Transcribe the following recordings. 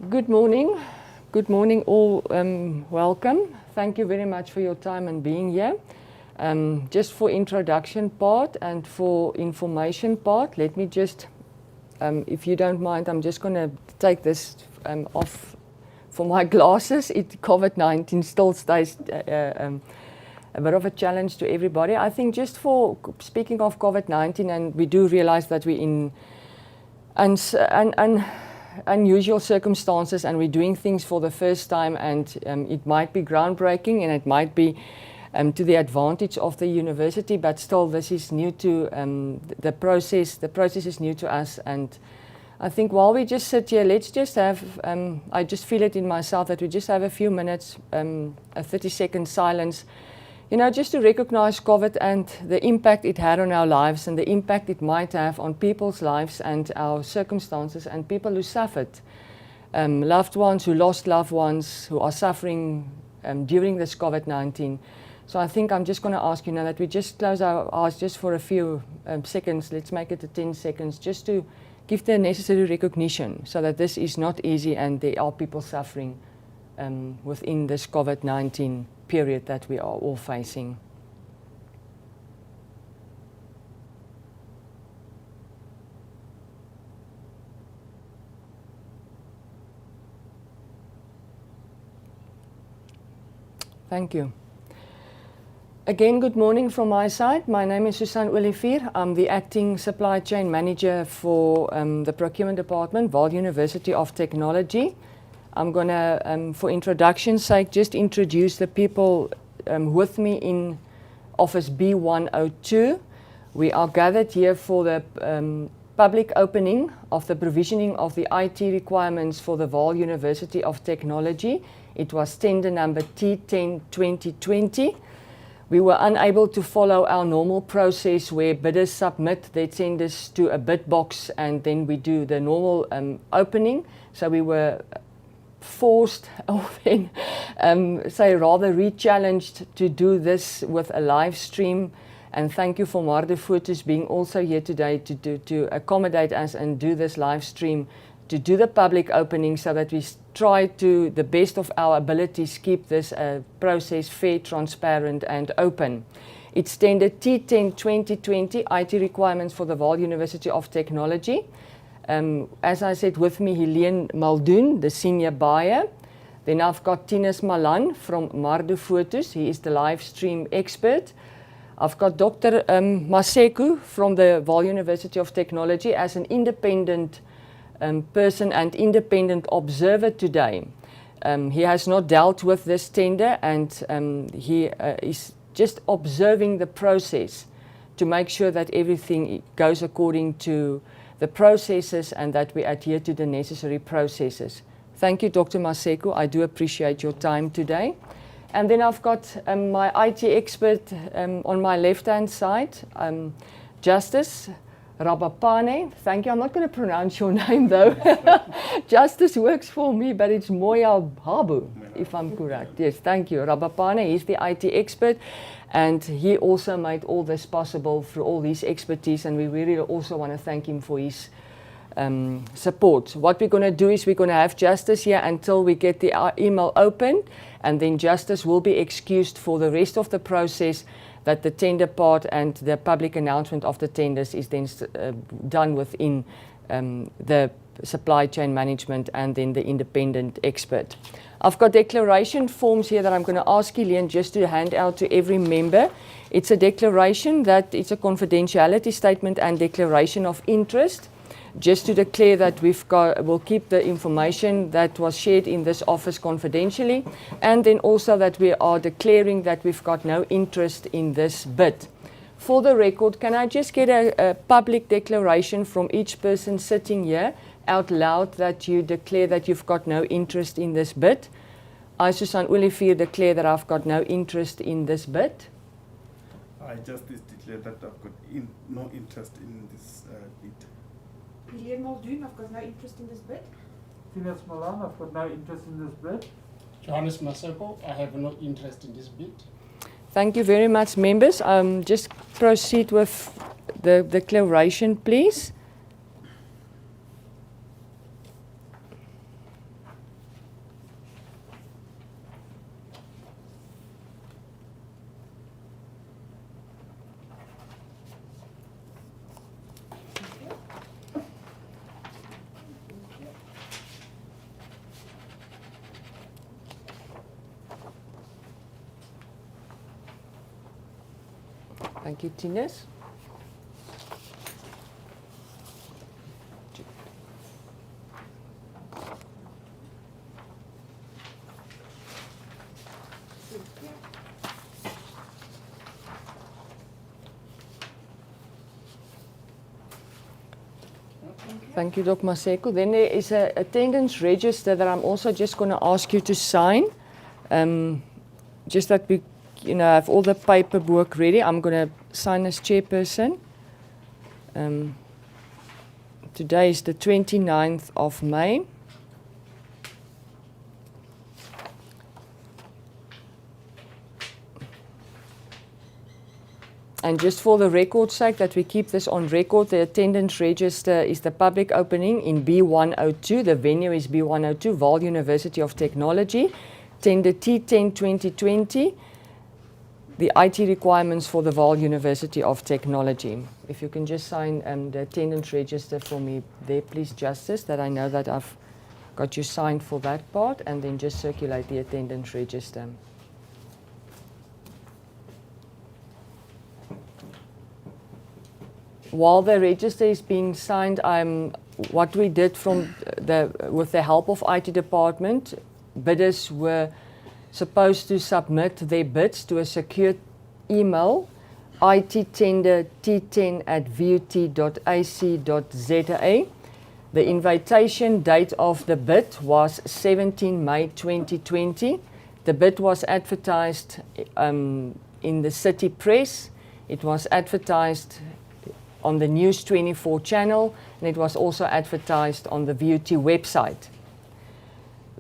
Good morning. Good morning all. Welcome. Thank you very much for your time and being here. Just for introduction part and for information part, let me just, if you don't mind, I'm just going to take this off for my glasses. COVID-19 still stays a bit of a challenge to everybody. I think just for speaking of COVID-19, and we do realize that we're in unusual circumstances and we're doing things for the first time, and it might be groundbreaking and it might be to the advantage of the university, but still this is new to the process is new to us. And I think while we just sit here, let's just have, I just feel it in myself that we just have a few minutes, a 30-second silence, you know, just to recognize COVID and the impact it had on our lives and the impact it might have on people's lives and our circumstances and people who suffered, loved ones who lost loved ones, who are suffering during this COVID-19. So I think I'm just going to ask you now that we just close our eyes just for a few seconds. Let's make it 10 seconds just to give the necessary recognition so that this is not easy and there are people suffering within this COVID-19 period that we are all facing. Thank you. Again, good morning from my side. My name is Susan Olivier. I'm the Acting Supply Chain Manager for the Procurement Department, Vaal University of Technology. I'm going to, for introduction's sake, just introduce the people with me in Office B102. We are gathered here for the public opening of the provisioning of the IT requirements for the Vaal University of Technology. It was tender number T10 2020. We were unable to follow our normal process where bidders submit their tenders to a bid box and then we do the normal opening. So we were forced, or then say rather re-challenged to do this with a live stream. And thank you for Mardefotos being also here today to accommodate us and do this live stream, to do the public opening so that we try to the best of our abilities keep this process fair, transparent and open. It's tender T10 2020 IT requirements for the Vaal University of Technology. As I said, with me, Helene Muldoon, the senior buyer. Then I've got Tinus Malan from Mardefotos. He is the live stream expert. I've got Dr. Maseko from the Vaal University of Technology as an independent person and independent observer today. He has not dealt with this tender and he is just observing the process to make sure that everything goes according to the processes and that we adhere to the necessary processes. Thank you, Dr. Maseko. I do appreciate your time today. And then I've got my IT expert on my left-hand side, Justice Rabapane. Thank you. I'm not going to pronounce your name though. Justice works for me, but it's Moya Habu, if I'm correct. Yes, thank you. Rabapane, he's the IT expert. And he also made all this possible through all his expertise, and we really also want to thank him for his support. What we're going to do is we're going to have Justice here until we get the email open, and then Justice will be excused for the rest of the process, that the tender part and the public announcement of the tenders is then done within the supply chain management and then the independent expert. I've got declaration forms here that I'm going to ask Helene just to hand out to every member. It's a declaration that it's a confidentiality statement and declaration of interest, just to declare that we'll keep the information that was shared in this office confidentially, and then also that we are declaring that we've got no interest in this bid. For the record, can I just get a public declaration from each person sitting here out loud that you declare that you've got no interest in this bid? I, Susan Olivier, declare that I've got no interest in this bid. I just declare that I've got no interest in this bid. Helene Muldoon, I've got no interest in this bid. Tinus Malan, I've got no interest in this bid. Johannes Maseko, I have no interest in this bid. Thank you very much, members. Just proceed with the declaration, please. Thank you, Tinus. Thank you, Dr. Maseko. Then there is an attendance register that I'm also just going to ask you to sign. Just that we, have all the paperwork ready. I'm going to sign as chairperson. Today is the 29th of May. And just for the record's sake, that we keep this on record, the attendance register is the public opening in B102. The venue is B102, Vaal University of Technology. Tender T10 2020, the IT requirements for the Vaal University of Technology. If you can just sign the attendance register for me there, please, Justice, that I know that I've got you signed for that part, and then just circulate the attendance register. While the register is being signed, what we did with the help of IT department, bidders were supposed to submit their bids to a secure email, ittender t10@vut.ac.za. The invitation date of the bid was 17 May 2020. The bid was advertised in the City Press. It was advertised on the News 24 channel, and it was also advertised on the VUT website.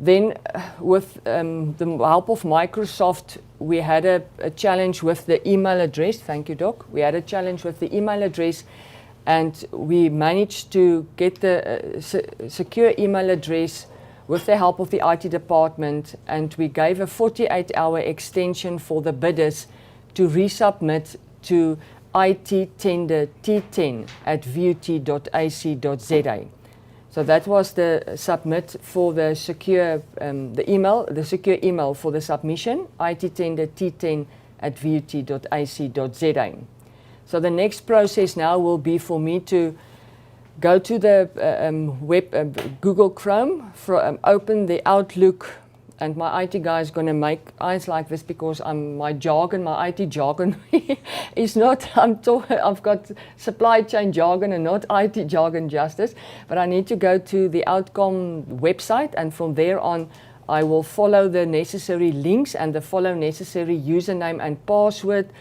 Then, with the help of Microsoft, we had a challenge with the email address. Thank you, Doc. We had a challenge with the email address, and we managed to get the secure email address with the help of the IT department, and we gave a 48-hour extension for the bidders to resubmit to ittender t10@vut.ac.za. So that was the submit for the secure the secure email for the submission, ittender t10@vut.ac.za. So the next process now will be for me to go to the Google Chrome, open the Outlook, and my IT guy is going to make eyes like this because my IT jargon is not, I've got supply chain jargon and not IT jargon, Justice, but I need to go to the Outcome website, and from there on I will follow the necessary links and follow necessary username and password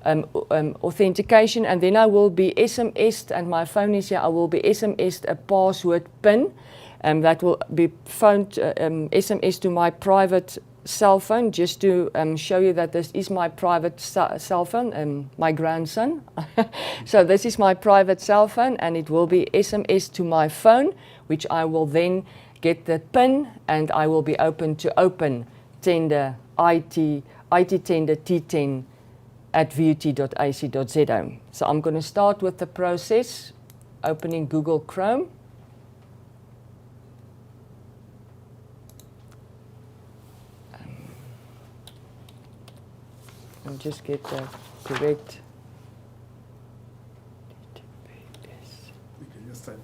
authentication, and then I will be SMS'd, and my phone is here, I will be SMS'd a password PIN. That will be SMS to my private cell phone, just to show you that this is my private cell phone, my grandson. So this is my private cell phone, and it will be SMS to my phone, which I will then get the PIN, and I will be open tender IT tender t10@vut.ac.za. So I'm going to start with the process, opening Google Chrome. And just get the correct. You can just type,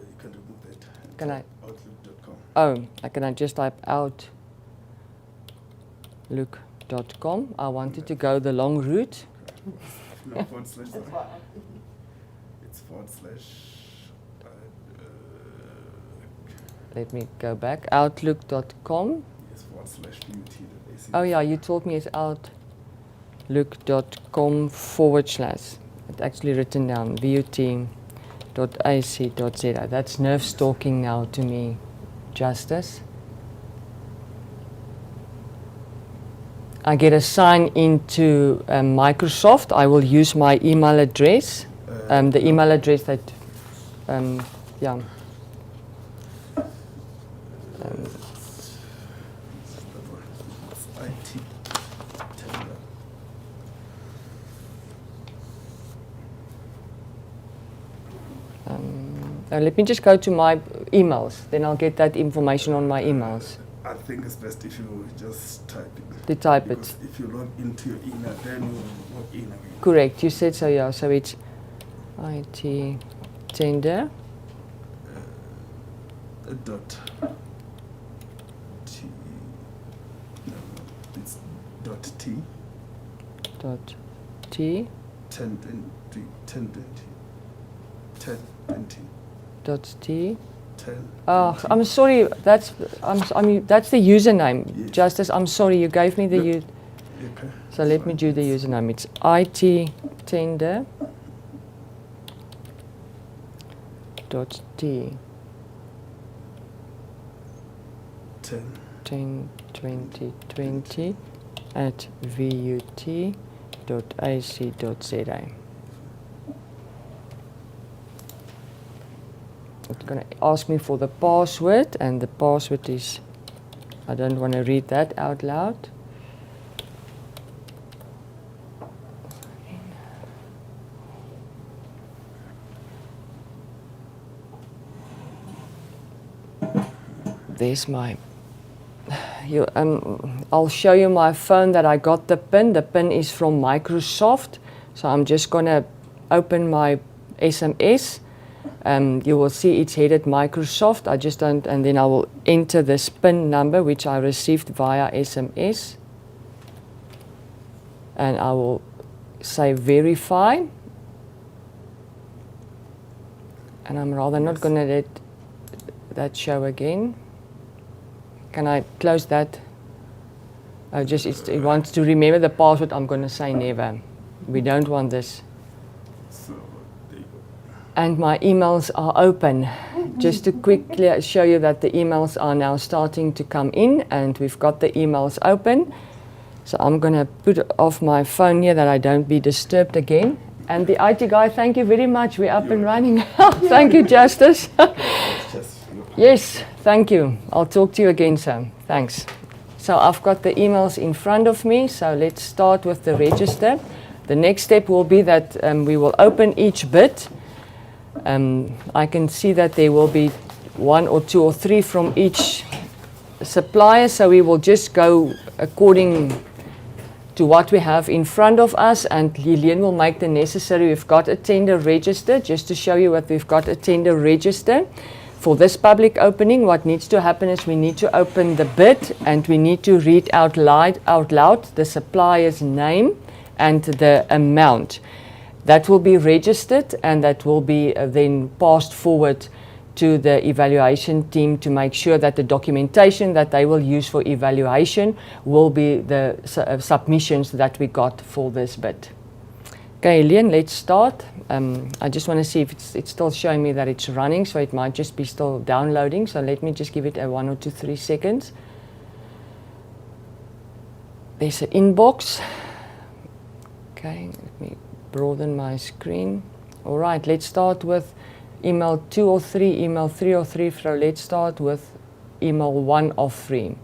you can remove that. Can I? Outlook.com. Oh, can I just type outlook.com? I wanted to go the long route. No, forward slash. It's forward slash. Let me go back. Outlook.com. Yes, forward slash VUT. Oh yeah, you told me it's outlook.com / It's actually written down, vut.ac.za. That's nerve stalking now to me, Justice. I get a sign into Microsoft. I will use my email address, the email address that, yeah. Let me just go to my emails, then I'll get that information on my emails. I think it's best if you just type it. To type Because it. if you log into your email, then you log in again. Correct. You said so, yeah. So it's IT tender Dot T. No, it's dot T. dot T 1020. 1020. 1020. dot T. 10. Oh, I'm sorry. That's that's the username. Yes. Justice, I'm sorry. You gave me the No. u. Okay. So let me do the username. It's IT tender dot T 10. 10 2020 at vut.ac.za. It's going to ask me for the password, and the password is, I don't want to read that out loud. There's my, I'll show you my phone that I got the PIN. The PIN is from Microsoft. So I'm just going to open my SMS. You will see it's headed Microsoft. I just don't, and then I will enter this PIN number, which I received via SMS. And I will say verify. And I'm rather not going to let that show again. Can I close that? It wants to remember the password. I'm going to say never. We don't want this. So there you go. And my emails are open. Just to quickly show you that the emails are now starting to come in, and we've got the emails open. So I'm going to put off my phone here that I don't be disturbed again. And the IT guy, thank you very much. We're up and running. Thank you, Justice. It's just Yes, thank you. I'll talk to you again, sir. Thanks. So I've got the emails in front of me. So let's start with the register. The next step will be that we will open each bit. I can see that there will be 1 or 2 or 3 from each supplier. So we will just go according to what we have in front of us, and Lilian will make the necessary. We've got a tender register. Just to show you what we've got, a tender register. For this public opening, what needs to happen is we need to open the bid, and we need to read out loud the supplier's name and the amount. That will be registered, and that will be then passed forward to the evaluation team to make sure that the documentation that they will use for evaluation will be the submissions that we got for this bid. Okay, Leon, let's start. I just want to see if it's still showing me that it's running, so it might just be still downloading. So let me just give it a 1 or 2, 3 seconds. There's an inbox. Okay, let me broaden my screen. All right, let's start with email 2 or 3, email 3 or 3. So let's start with email 1 of 3.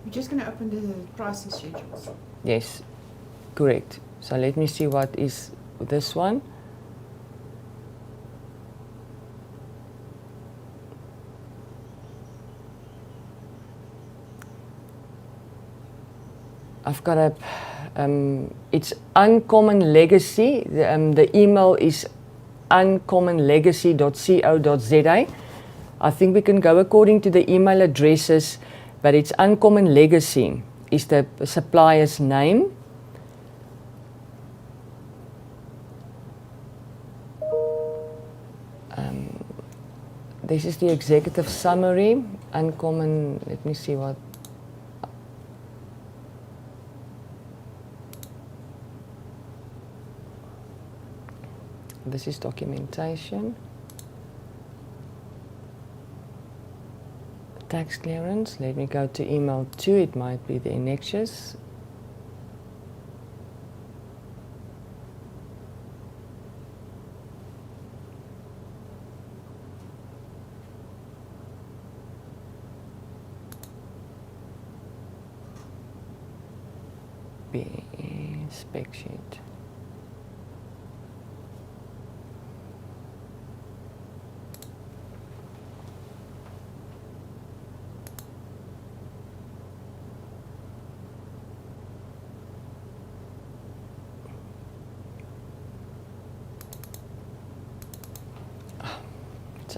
We're just going to open the pricing schedules. Yes, correct. So let me see what is this one. I've got a, it's Uncommon Legacy. The email is uncommonlegacy.co.za. I think we can go according to the email addresses, but it's Uncommon Legacy is the supplier's name. This is the executive summary. Uncommon, let me see what. This is documentation. Tax clearance. Let me go to email 2. It might be the annexures. Spec sheet.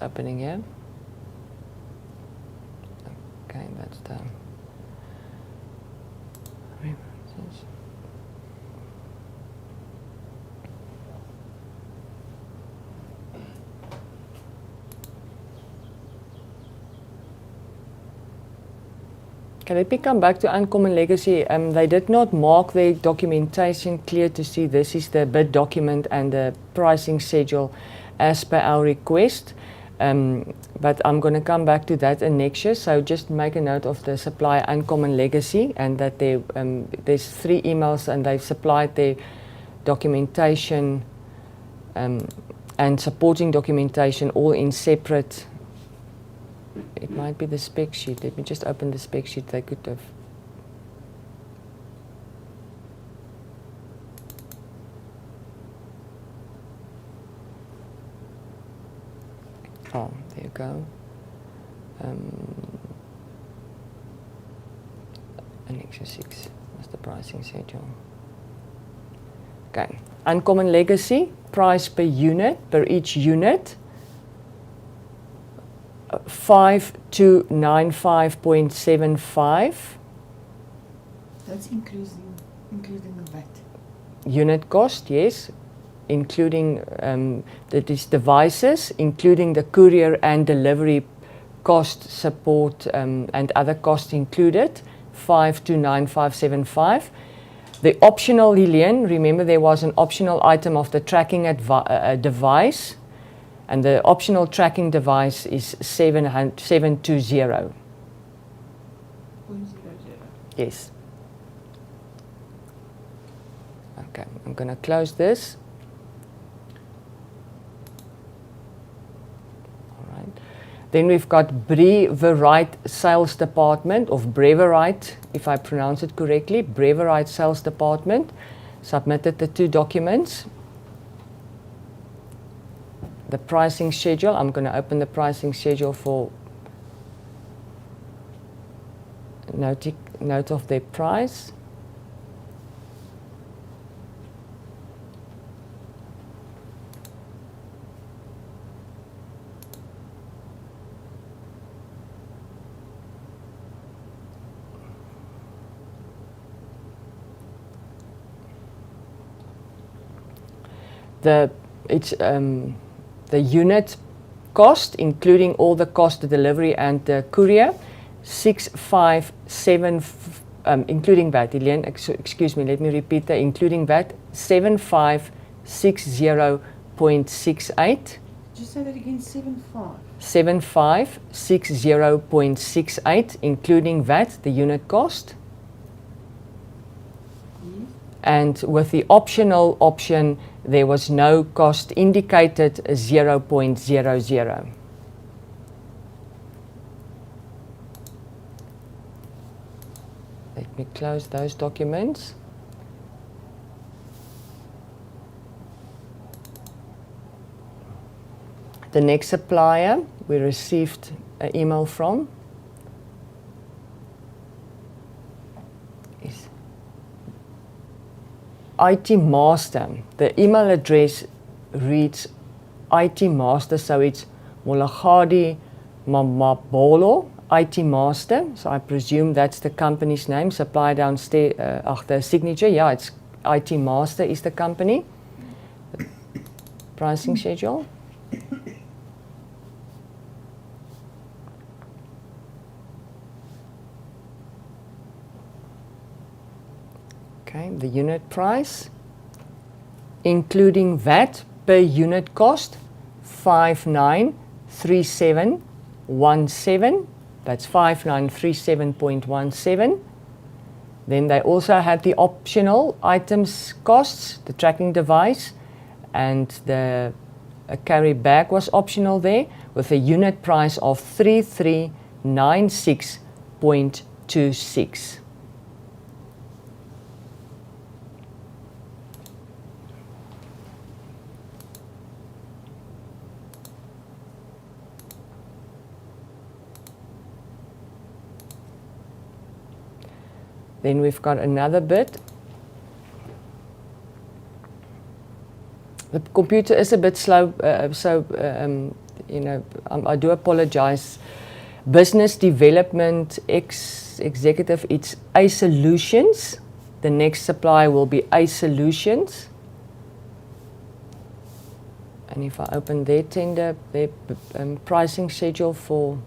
opening here. Okay, that's the references. Okay, let me come back to Uncommon Legacy. They did not mark their documentation clear to see this is the bid document and the pricing schedule as per our request. But I'm going to come back to that annexure. So just make a note of the supply Uncommon Legacy and that there's 3 emails and they've supplied their documentation and supporting documentation all in separate. It might be the spec sheet. Let me just open the spec sheet. They could have. Oh, there you go. Annexure 6. That's the pricing schedule. Okay. Uncommon Legacy, price per unit, per each unit. 5295.75. That's including the VAT. Unit cost, yes, including that is devices, including the courier and delivery cost, support, and other costs included. 5295.75. The optional, Lilian, remember there was an optional item of the tracking device. And the optional tracking device is 720. 0.00. Yes. Okay, I'm going to close this. All right. Then we've got Breverite Sales Department, of Breverite, if I pronounce it correctly, Breverite Sales Department, submitted the 2 documents. The pricing schedule, I'm going to open the pricing schedule for note of their price. The unit cost, including all the cost of delivery and the courier, 657, including VAT, Elaine, excuse me, let me repeat that, including VAT, 7560.68. Just say that again, 75. 7560.68, including VAT, the unit cost. Yes. And with the optional option, there was no cost indicated, 0.00. Let me close those documents. The next supplier we received an email from is IT Master. The email address reads IT Master, so it's Molagadi Mamabolo, IT Master. So I presume that's the company's name. Supply downstairs, the signature. Yeah, it's IT Master is the company. Pricing schedule. Okay, the unit price, including VAT per unit cost, 5937.17. That's 5937.17. Then they also had the optional items costs, the tracking device, and the carry bag was optional there, with a unit price of 3396.26. Then we've got another bit. The computer is a bit slow, so I do apologize. Business Development Executive, it's A Solutions. The next supplier will be A Solutions. And if I open their tender, their pricing schedule for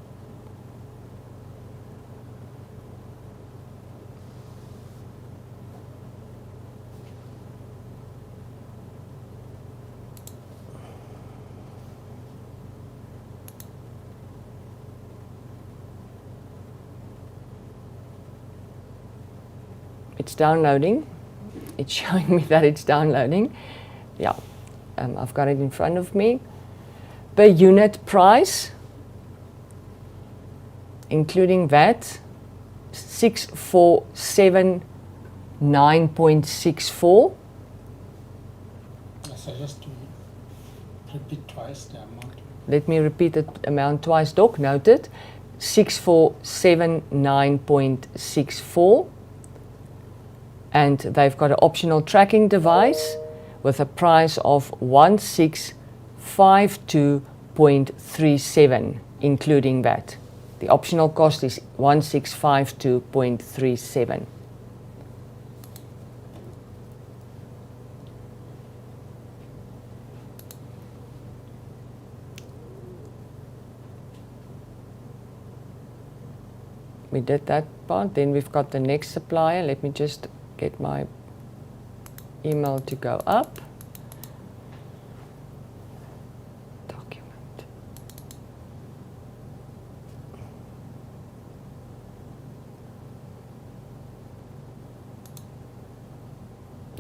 it's downloading. It's showing me that it's downloading. Yeah, I've got it in front of me. Per unit price, including VAT, 6479.64. I suggest to repeat twice the amount. Let me repeat the amount twice, Doc. Noted. 6479.64. And they've got an optional tracking device with a price of 1652.37, including VAT. The optional cost is 1652.37. We did that part. Then we've got the next supplier. Let me just get my email to go up. Document.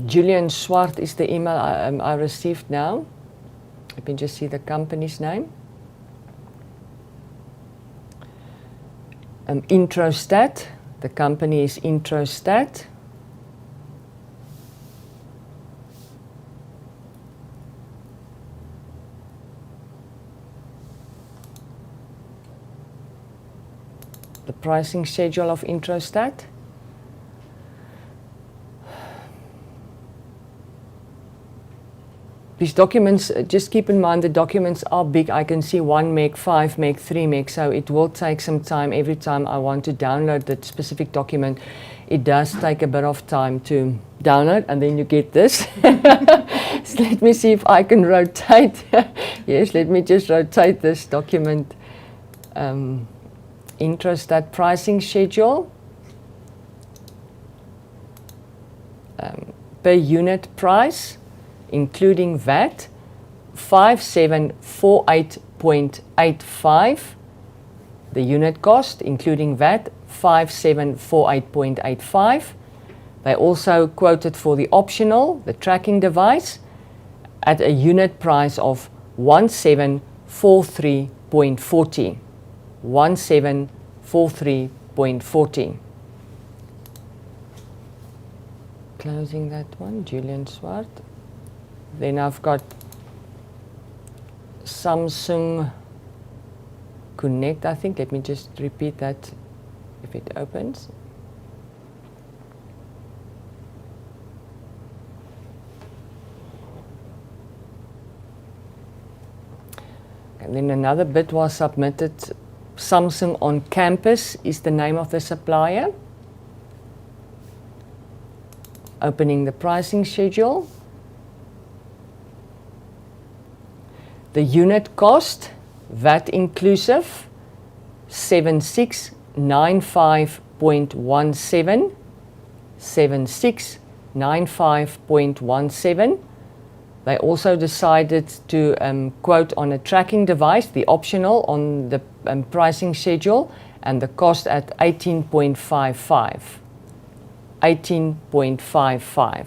Julian Swart is the email I received now. Let me just see the company's name. Introstat. The company is Introstat. The pricing schedule of Introstat. These documents, just keep in mind the documents are big. I can see 1 meg, 5 meg, 3 meg, so it will take some time every time I want to download that specific document. It does take a bit of time to download, and then you get this. So let me see if I can rotate. Yes, let me just rotate this document. Introstat pricing schedule. Per unit price, including VAT, 5748.85. The unit cost, including VAT, 5748.85. They also quoted for the optional, the tracking device, at a unit price of 1743.40. 1743.40. Closing that one, Julian Swart. Then I've got Samsung Connect, I think. Let me just repeat that if it opens. And then another bid was submitted. Samsung on Campus is the name of the supplier. Opening the pricing schedule. The unit cost, VAT inclusive, 7695.17. 7695.17. They also decided to quote on a tracking device, the optional on the pricing schedule, and the cost at 18.55. 18.55.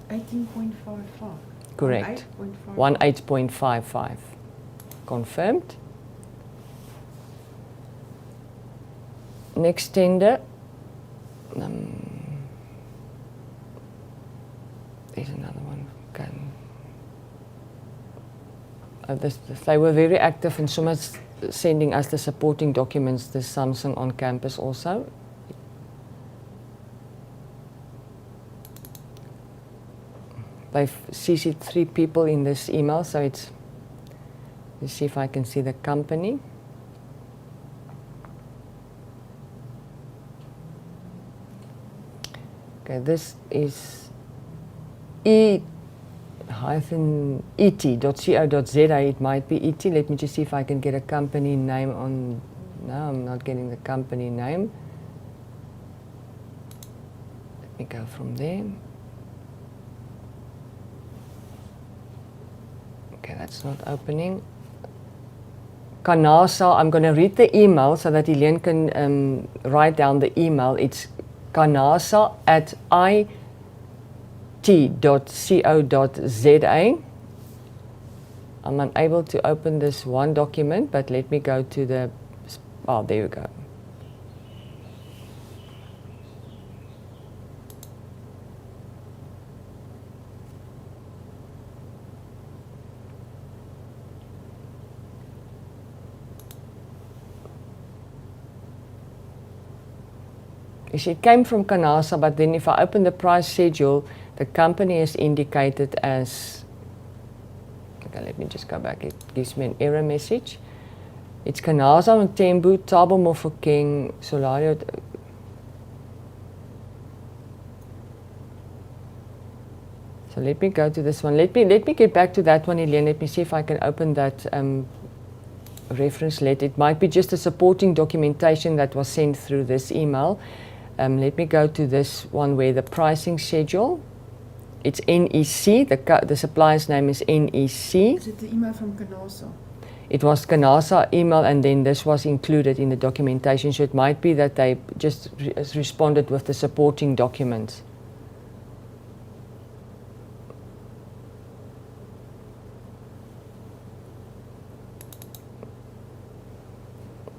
18.55. Correct. 18.55. 18.55. Confirmed. Next tender. There's another one. Okay. They were very active in so much sending us the supporting documents, the Samsung on Campus also. They've CC'd 3 people in this email, so it's Let's see if I can see the company. Okay, this is et.co.za. It might be ET. Let me just see if I can get a company name on. No, I'm not getting the company name. Let me go from there. Okay, that's not opening. Kanasa, I'm going to read the email so that Elaine can write down the email. It's kanasa@it.co.za. I'm unable to open this one document, but let me go to the, oh, there we go. It came from Kanasa, but then if I open the price schedule, the company is indicated as, okay, let me just go back. It gives me an error message. It's Kanasa, Mthembu, Thabo Mofokeng, Solario. So let me go to this one. Let me get back to that one, Elaine. Let me see if I can open that reference letter. It might be just the supporting documentation that was sent through this email. Let me go to this one where the pricing schedule, it's NEC, the supplier's name is NEC. Is it the email from Kanasa? It was Kanasa email, and then this was included in the documentation, so it might be that they just responded with the supporting documents.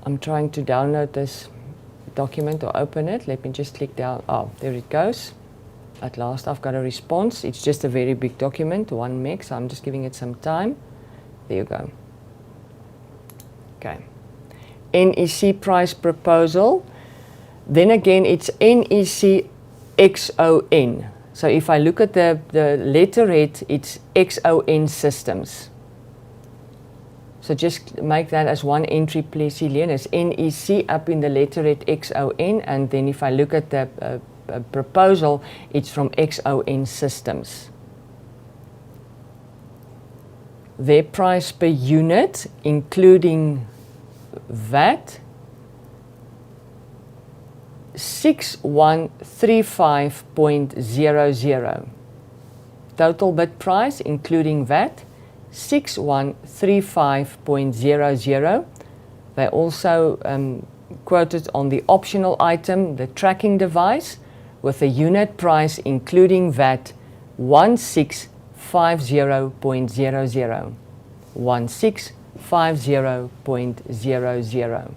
I'm trying to download this document or open it. Let me just click down. Oh, there it goes. At last I've got a response. It's just a very big document, 1 meg, so I'm just giving it some time. There you go. Okay. NEC price proposal. Then again, it's NEC XON. So if I look at the letterhead, it's XON systems. So just make that as one entry, please, Elaine. It's NEC up in the letterhead XON, and then if I look at the proposal, it's from XON Systems. Their price per unit, including VAT, 6135.00. Total bid price, including VAT, 6135.00. They also quoted on the optional item, the tracking device, with a unit price including VAT 1650.00. 1650.00.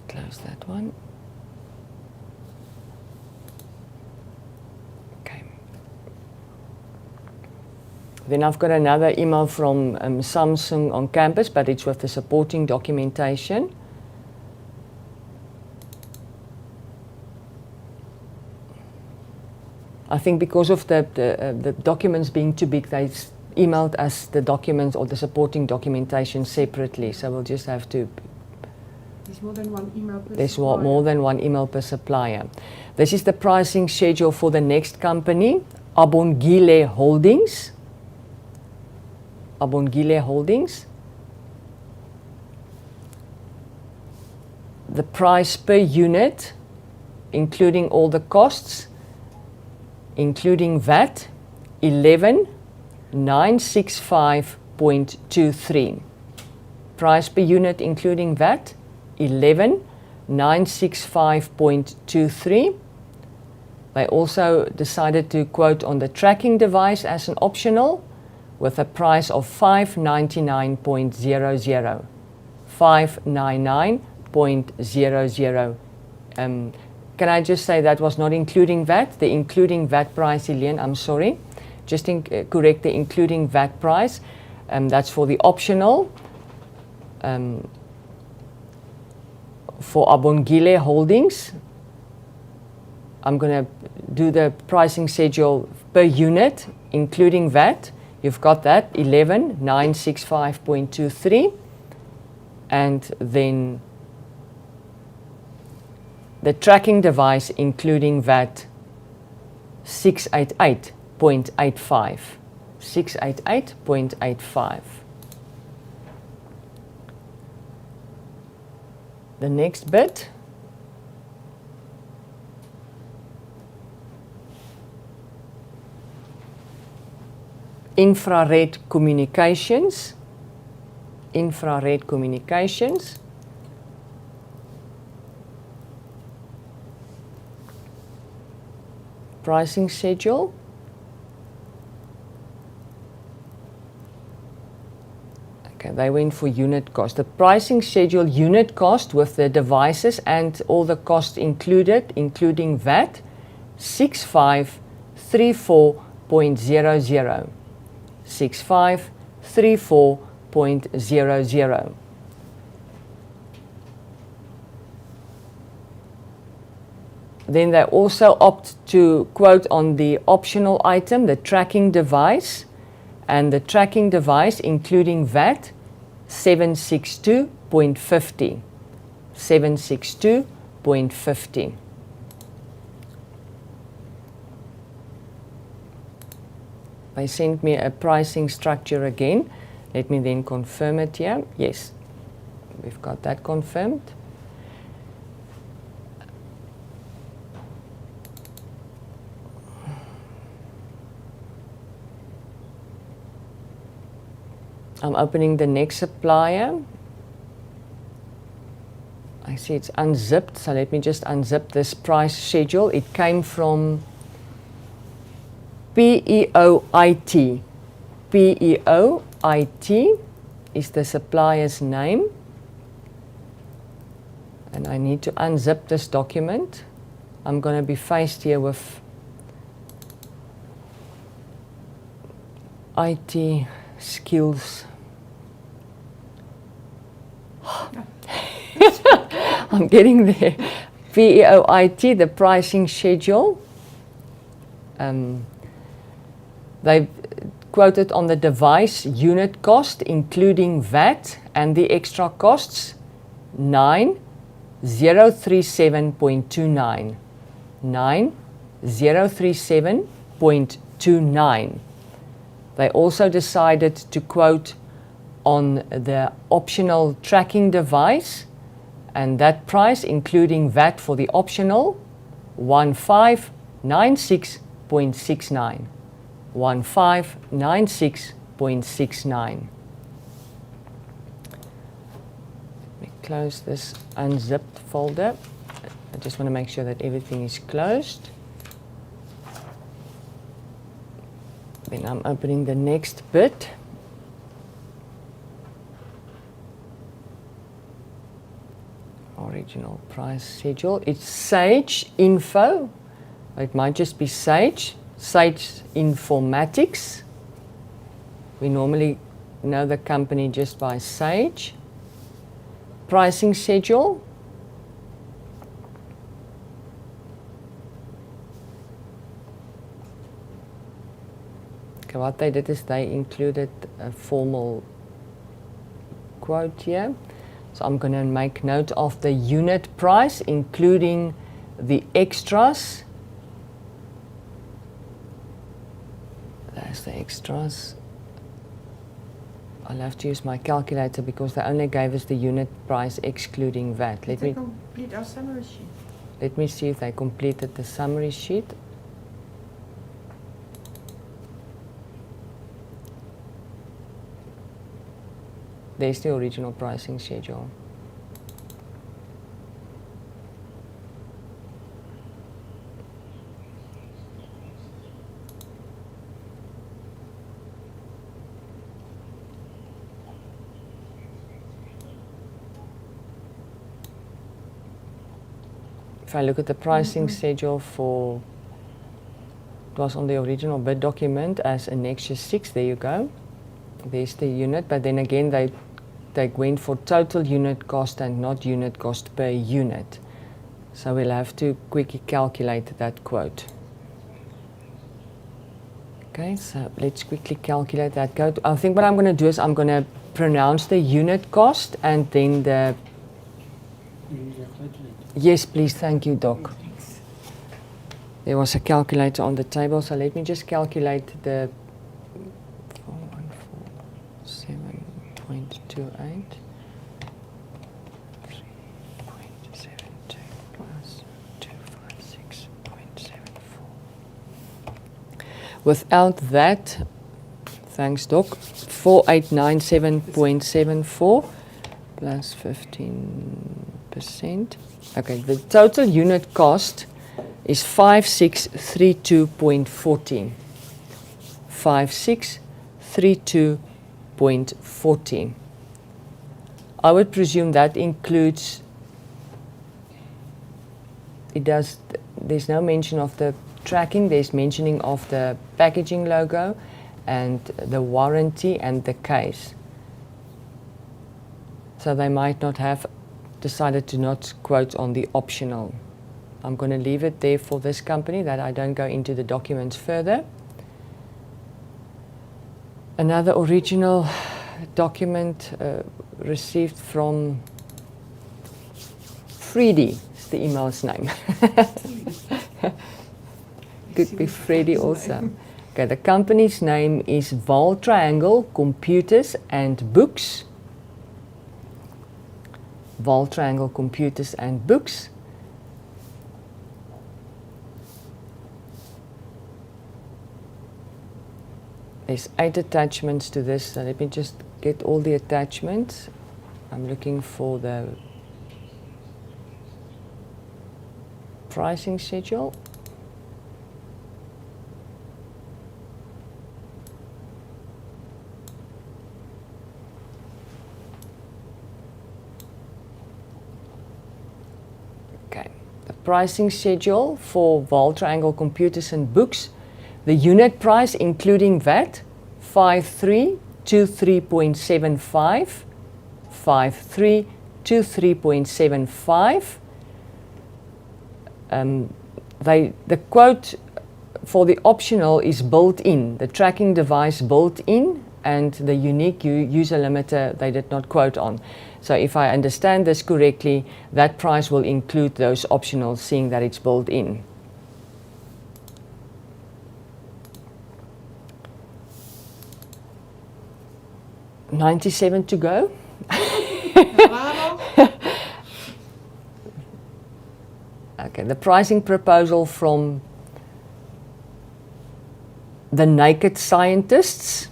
Close that one. Okay. Then I've got another email from Samsung on campus, but it's with the supporting documentation. I think because of the documents being too big, they emailed us the documents or the supporting documentation separately. So we'll just have to. There's more than one email per There's supplier. more than one email per supplier. This is the pricing schedule for the next company, Abongile Holdings. Abongile Holdings. The price per unit, including all the costs, including VAT, 11,965.23. Price per unit, including VAT, 11,965.23. They also decided to quote on the tracking device as an optional with a price of 599.00. 599.00. Can I just say that was not including VAT? The including VAT price, Elaine, I'm sorry. Just correct the including VAT price. That's for the optional. for Abongile Holdings, I'm going to do the pricing schedule per unit, including VAT. You've got that, 11,965.23. And then the tracking device, including VAT, 688.85. 688.85. The next bit, infrared communications. Infrared communications. Pricing schedule. Okay, they went for unit cost. The pricing schedule unit cost with the devices and all the costs included, including VAT, 6534.00. 6534.00. Then they also opt to quote on the optional item, the tracking device, and the tracking device including VAT, 762.50. 762.50. They sent me a pricing structure again. Let me then confirm it here. Yes, we've got that confirmed. I'm opening the next supplier. I see it's unzipped, so let me just unzip this price schedule. It came from PEOIT. PEOIT is the supplier's name. And I need to unzip this document. I'm going to be faced here with IT skills. I'm getting there. PEOIT, the pricing schedule. They've quoted on the device unit cost, including VAT and the extra costs, 9,037.29. 9,037.29. They also decided to quote on the optional tracking device, and that price, including VAT for the optional, 1596.69. 1596.69. Let me close this unzipped folder. I just want to make sure that everything is closed. Then I'm opening the next bit. Original price schedule. It's Sage Info. It might just be Sage. Sage Informatics. We normally know the company just by Sage. Pricing schedule. Okay, what they did is they included a formal quote here. So I'm going to make note of the unit price, including the extras. There's the extras. I'll have to use my calculator because they only gave us the unit price excluding VAT. Let me complete our summary sheet. Let me see if they completed the summary sheet. There's the original pricing schedule. If I look at the pricing schedule for, it was on the original bid document as Annexure 6, there you go. There's the unit, but then again they they went for total unit cost and not unit cost per unit. So we'll have to quickly calculate that quote. Okay, so let's quickly calculate that quote. I think what I'm going to do is I'm going to pronounce the unit cost and then the... You need a calculator. Yes, please, thank you, Doc. There was a calculator on the table, so let me just calculate the 4147.28. 3.72 plus 256.74. Without that, thanks, Doc, 4897.74 plus 15%. Okay, the total unit cost is 5632.14. 5632.14. I would presume that includes, there's no mention of the tracking, there's mentioning of the packaging logo and the warranty and the case. So they might not have decided to not quote on the optional. I'm going to leave it there for this company that I don't go into the documents further. Another original document received from Freddy, is the email's name. Could be Freddy also. Okay, the company's name is Vaal Triangle Computers and Books. Vaal Triangle Computers and Books. There's 8 attachments to this, so let me just get all the attachments. I'm looking for the pricing schedule. Okay, the pricing schedule for Vaal Triangle Computers and Books. The unit price including VAT, 5323.75, 5323.75. The quote for the optional is built in, the tracking device built in, and the unique user limiter they did not quote on. So if I understand this correctly, that price will include those optionals, seeing that it's built in. $97 to go. Okay, the pricing proposal from the Naked Scientists.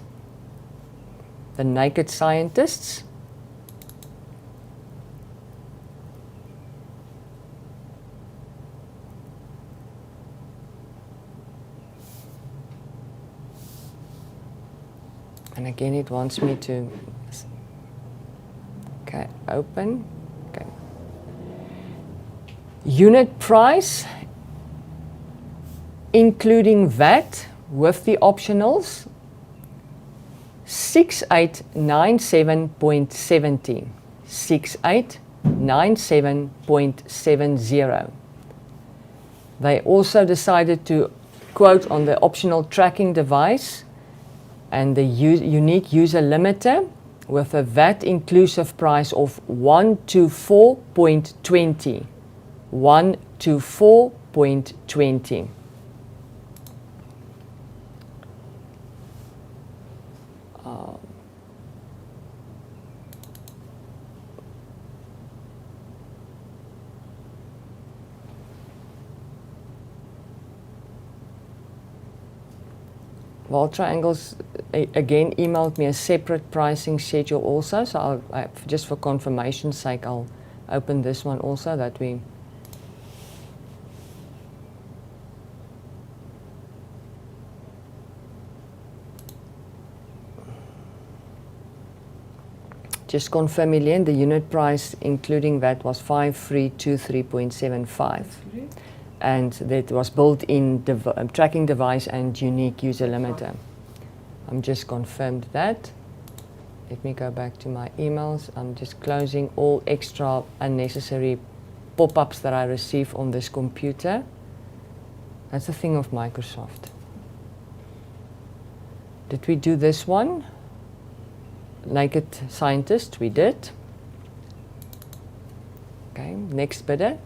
The Naked Scientists. And again, it wants me to, okay, open, okay. Unit price, including VAT, with the optionals, 6897.70, 6897.70. They also decided to quote on the optional tracking device and the unique user limiter with a VAT inclusive price of 124.20. 124.20. Vaal Triangles again emailed me a separate pricing schedule also, so just for confirmation's sake, I'll open this one also, that we just confirm again, the unit price including that was 5323.75. And that was built-in tracking device and unique user limiter. I'm just confirmed that. Let me go back to my emails. I'm just closing all extra unnecessary pop-ups that I receive on this computer. That's the thing of Microsoft. Did we do this one? Naked Scientist, we did. Okay, next bidder.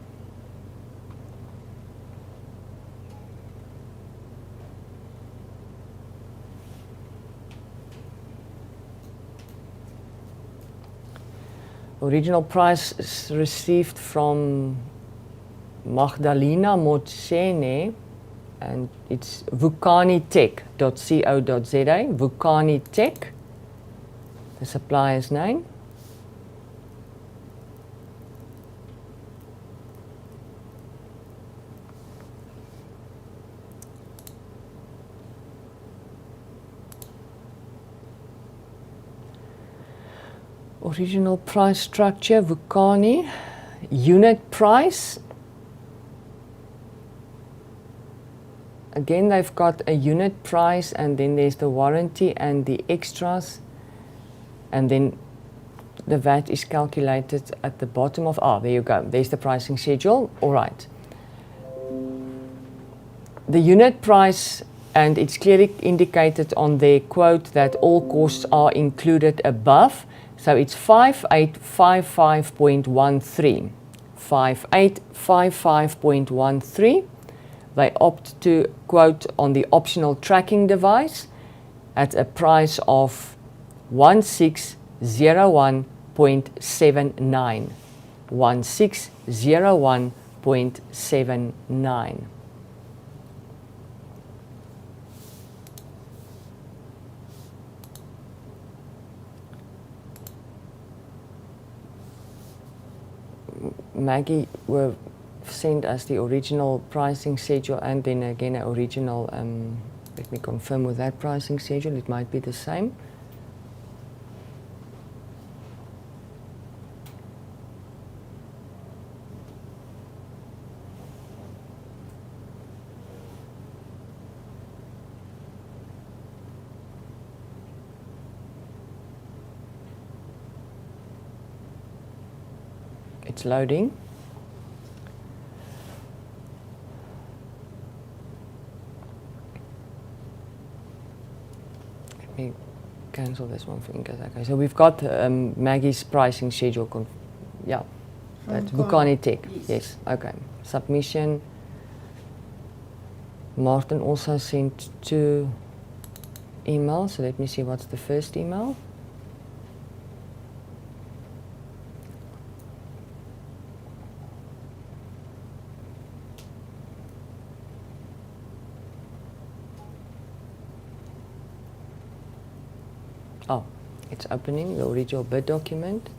Original price received from Magdalena Motsene, and it's vukanitech.co.za, Vukanitech, the supplier's name. Original price structure, Vukani. Unit price. Again, they've got a unit price, and then there's the warranty and the extras. And then the VAT is calculated at the bottom of, there you go. There's the pricing schedule. All right. The unit price, and it's clearly indicated on their quote that all costs are included above. So it's 5855.13. 5855.13. They opt to quote on the optional tracking device at a price of 1601.79. 1601.79. Maggie will send us the original pricing schedule, and then again an original, let me confirm with that pricing schedule, it might be the same. It's loading. Let me cancel this one for Inca. Okay, so we've got Maggie's pricing schedule. Yeah, that's Bukani Tech. Yes, okay. Submission. Martin also sent 2 emails, so let me see what's the first email. It's opening the original bid document,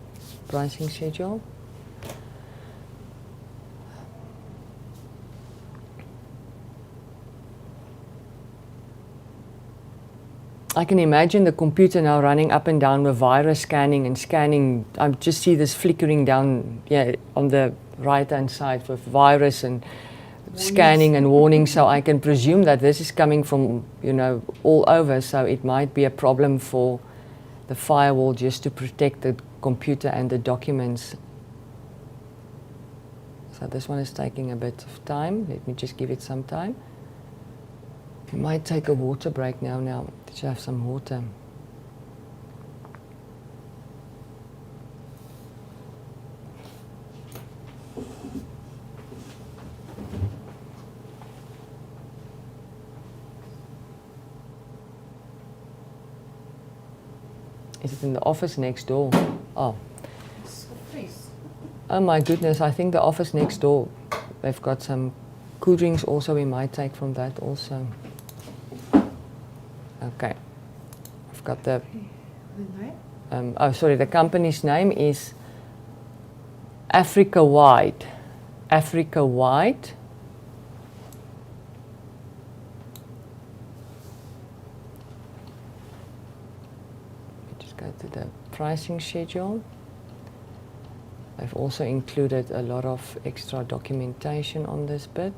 pricing schedule. I can imagine the computer now running up and down with virus scanning and scanning. I just see this flickering down on the right-hand side with virus and scanning and warning. So I can presume that this is coming from, all over. So it might be a problem for the firewall just to protect the computer and the documents. So this one is taking a bit of time. Let me just give it some time. We might take a water break now. Did you have some water? Is it in the office next door? Oh. Oh my goodness, I think the office next door, they've got some cool drinks also, we might take from that also. Okay. I've got the... the company's name is Africa Wide. Africa Wide. Go to the pricing schedule. I've also included a lot of extra documentation on this bid.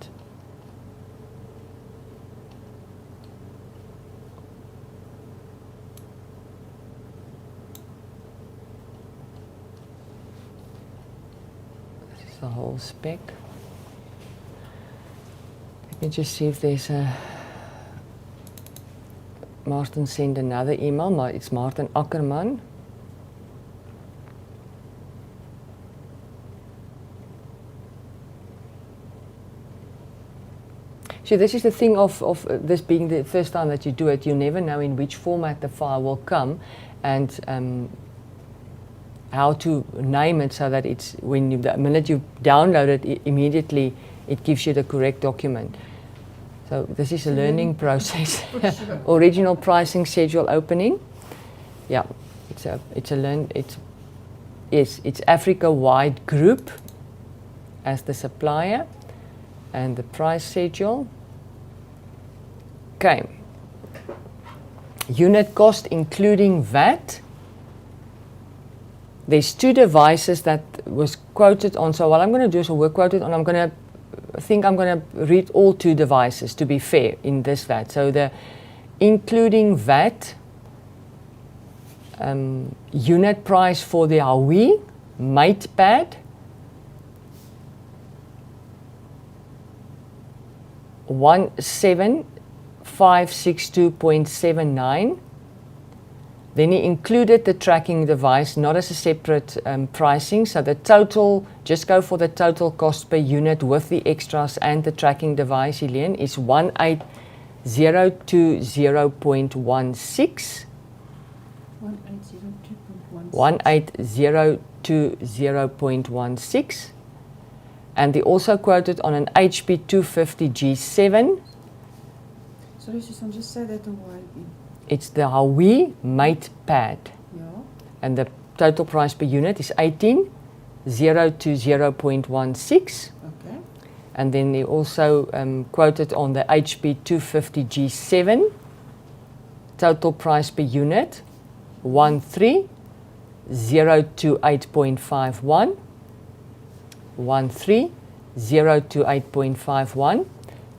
It's the whole spec. Let me just see if there's a... Martin sent another email. It's Martin Ackerman. So this is the thing of this being the first time that you do it. You never know in which format the file will come, and how to name it so that it's when you, the minute you download it, immediately it gives you the correct document. So this is a learning process. Original pricing schedule opening. Yeah, it's Africa wide group as the supplier, and the price schedule. Okay. Unit cost including VAT. There's 2 devices that was quoted on. So what I'm going to do is we're quoted on. I'm going to read all 2 devices to be fair in this VAT. So the including VAT unit price for the Hawi mate pad 17562.79. Then he included the tracking device, not as a separate pricing. So the total, just go for the total cost per unit with the extras and the tracking device, Helene, is 18020.16. 18020.16. And they also quoted on an HP 250 G7. Sorry, Susan, just say that a while again. It's the Hawi mate pad. Yeah. And the total price per unit is 18020.16. Okay. And then they also quoted on the HP 250 G7. Total price per unit 13028.51. 13028.51.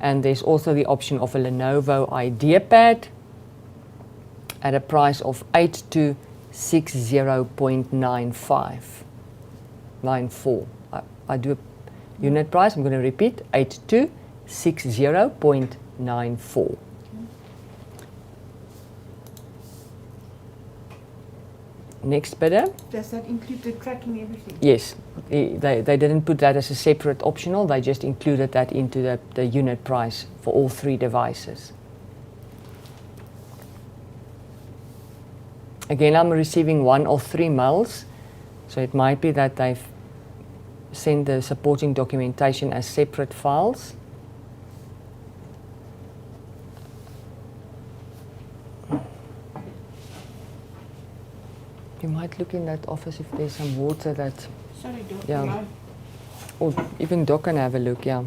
And there's also the option of a Lenovo IdeaPad at a price of 8260.94. I do a unit price, I'm going to repeat, 8260.94. Next bidder. Does that include the tracking everything? Yes, they didn't put that as a separate optional, they just included that into the unit price for all 3 devices. Again, I'm receiving 1 of 3 mails, so it might be that they've sent the supporting documentation as separate files. You might look in that office if there's some water that... Sorry, Doc. Yeah. Or even Doc can have a look, yeah. Is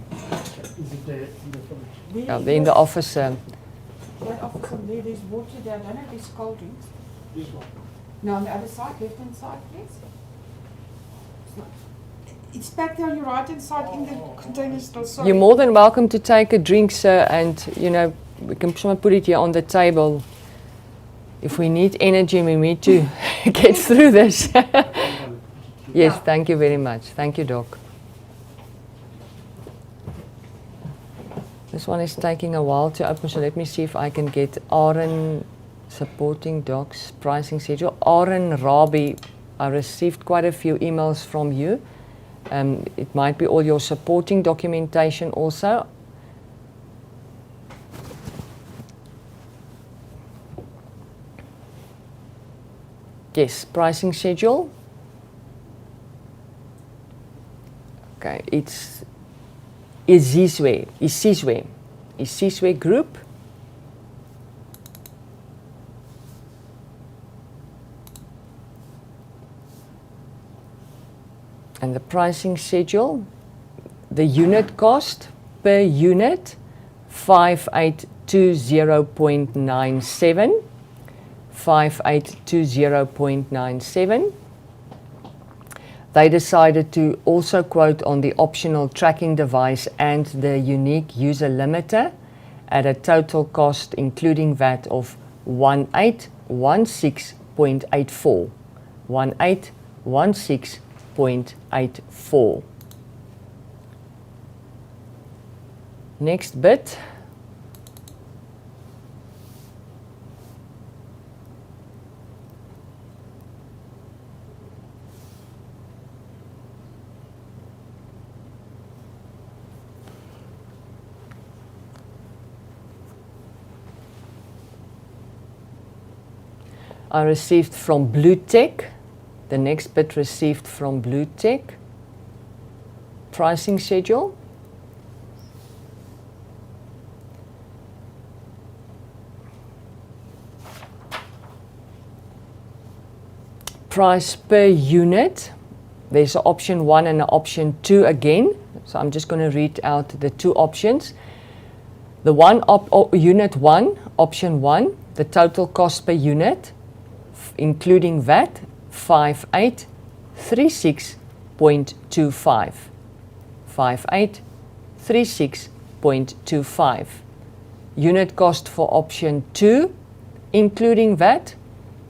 it in the front? Yeah, they're in the office. That office on there, there's water there. I don't know if there's cold drinks. This one. No, on the other side, left hand side, please. It's back there on your right hand side in the container still. Sorry. You're more than welcome to take a drink, sir, and, you know, we can put it here on the table. If we need energy, we need to get through this. Yes, thank you very much. Thank you, Doc. This one is taking a while to open, so let me see if I can get Aaron supporting docs pricing schedule. Aaron Rabi, I received quite a few emails from you. It might be all your supporting documentation also. Yes, pricing schedule. Okay, it's Isizwe Group. And the pricing schedule, the unit cost per unit, 5820.97. 5820.97. They decided to also quote on the optional tracking device and the unique user limiter at a total cost including VAT of 1816.84. 1816.84. Next bit. I received from Blue Tech. The next bit received from Blue Tech. Pricing schedule. Price per unit. There's an option 1 and an option 2 again. So I'm just going to read out the two options. The unit 1, option 1, the total cost per unit, including VAT, 5836.25. 5836.25. Unit cost for option 2, including VAT,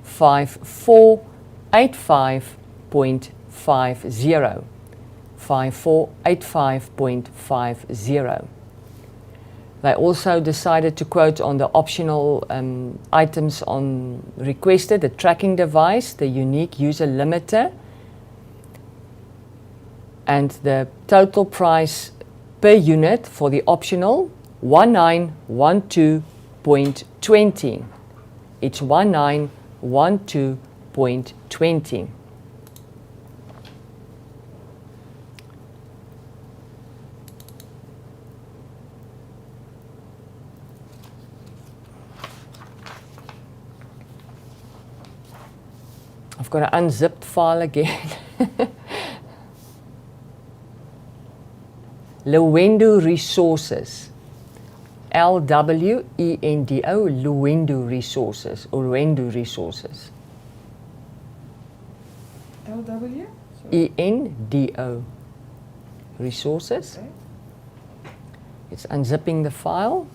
5485.50. 5485.50. They also decided to quote on the optional items on requested, the tracking device, the unique user limiter, and the total price per unit for the optional 1912.20. It's 1912.20. I've got an unzipped file again. Lwendo Resources. Lwendo, Lwendo Resources, or Lwendo Resources. LW? ENDO. Resources. Okay. It's unzipping the file.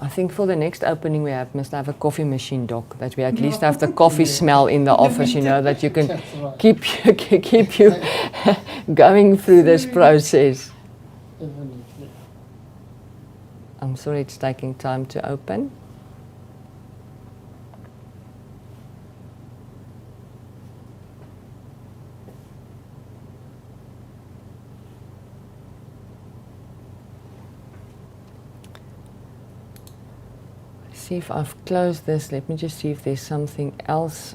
I think for the next opening we must have a coffee machine, Doc, that we at least have the coffee smell in the office, you know, that you can That's right. keep you going through this process. Definitely. I'm sorry it's taking time to open. See if I've closed this. Let me just see if there's something else,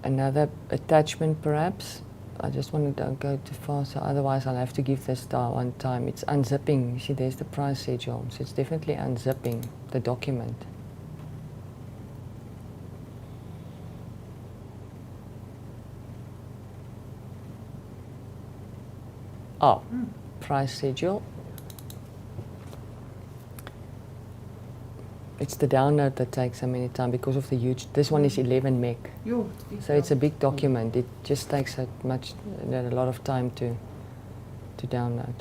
another attachment perhaps. I just want to don't go too far, so otherwise I'll have to give this one time. It's unzipping. You see, there's the price schedule, so it's definitely unzipping the document. Oh, price schedule. It's the download that takes so many time because of the huge. This one is 11 meg, Yo, so it's a big document. It just takes a lot of time to download.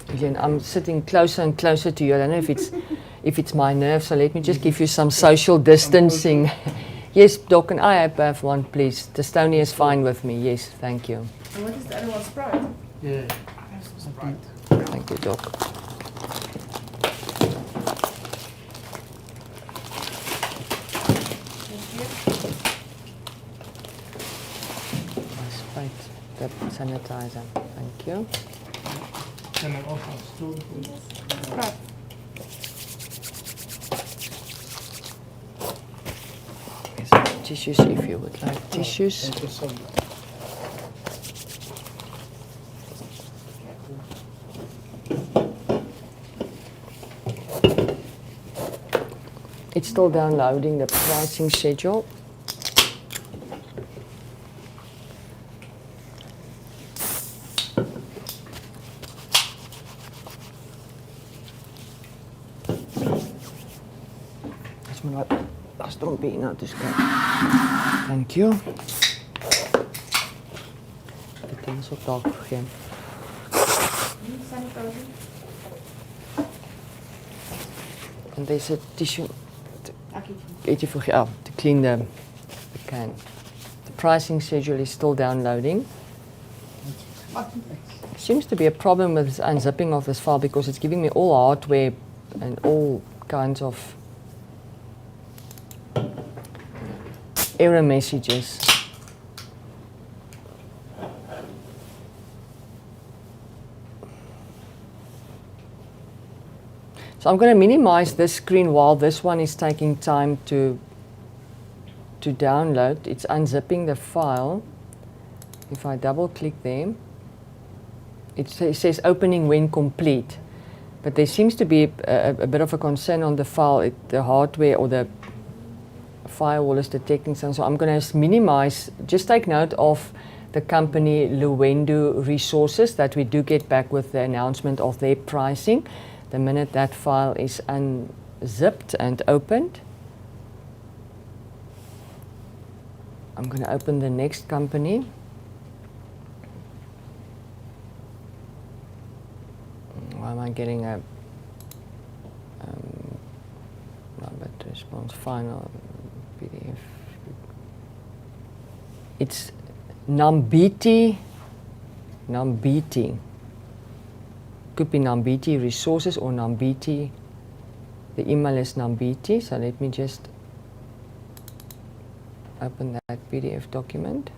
Again, I'm sitting closer and closer to you. I don't know if it's my nerves, so let me just give you some social distancing. Yes, Doc, and I have one, please. The Stony is fine with me. Yes, thank you. And what is the other one? Sprite? Yeah. Have some Sprite. Thank you, Doc. Nice, right. The sanitizer. Thank you. Can I offer a stool, please? Sprite. Yes, tissues if you would like tissues. Thank you so much. It's still downloading the pricing schedule. That's my Daar's trompie nou te skryf. Thank you. Dit is ook dalk vergeet. Sanitizer. And there's a tissue Akkie. to clean the can. The pricing schedule is still downloading. Seems to be a problem with unzipping of this file because it's giving me all hardware and all kinds of error messages. So I'm going to minimize this screen while this one is taking time to download. It's unzipping the file. If I double click there, it says opening when complete. But there seems to be a bit of a concern on the file. The hardware or the firewall is detecting something. So I'm going to minimize, just take note of the company Luwendo Resources that we do get back with the announcement of their pricing. The minute that file is unzipped and opened, I'm going to open the next company. Why am I getting a Robert response final PDF? It's Nambiti. Could be Nambiti Resources or Nambiti. The email is Nambiti, so let me just open that PDF document.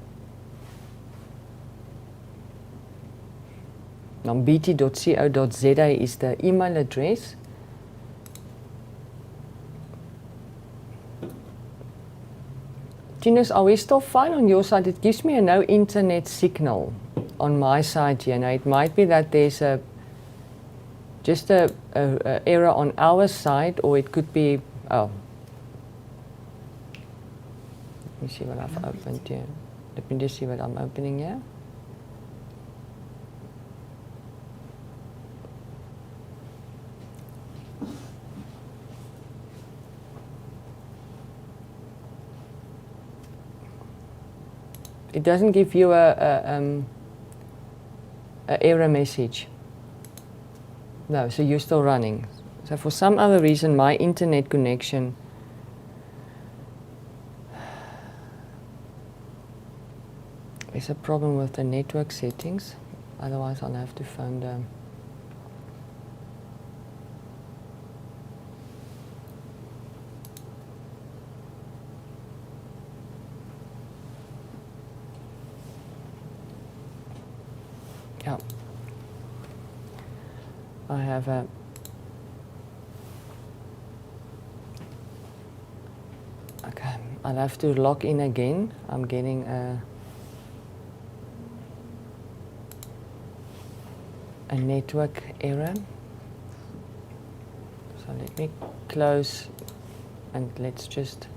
Nambiti.co.za is the email address. Tinus, are we still fine on your side? It gives me a no internet signal on my side here. Now it might be that there's just a error on our side, or it could be, oh. Let me see what I've opened here. Let me just see what I'm opening here. It doesn't give you a error message. No, so you're still running. So for some other reason, my internet connection is a problem with the network settings. Otherwise, I'll have to phone them. Yeah. I have a okay, I'll have to log in again. I'm getting a network error. So let me close and let's just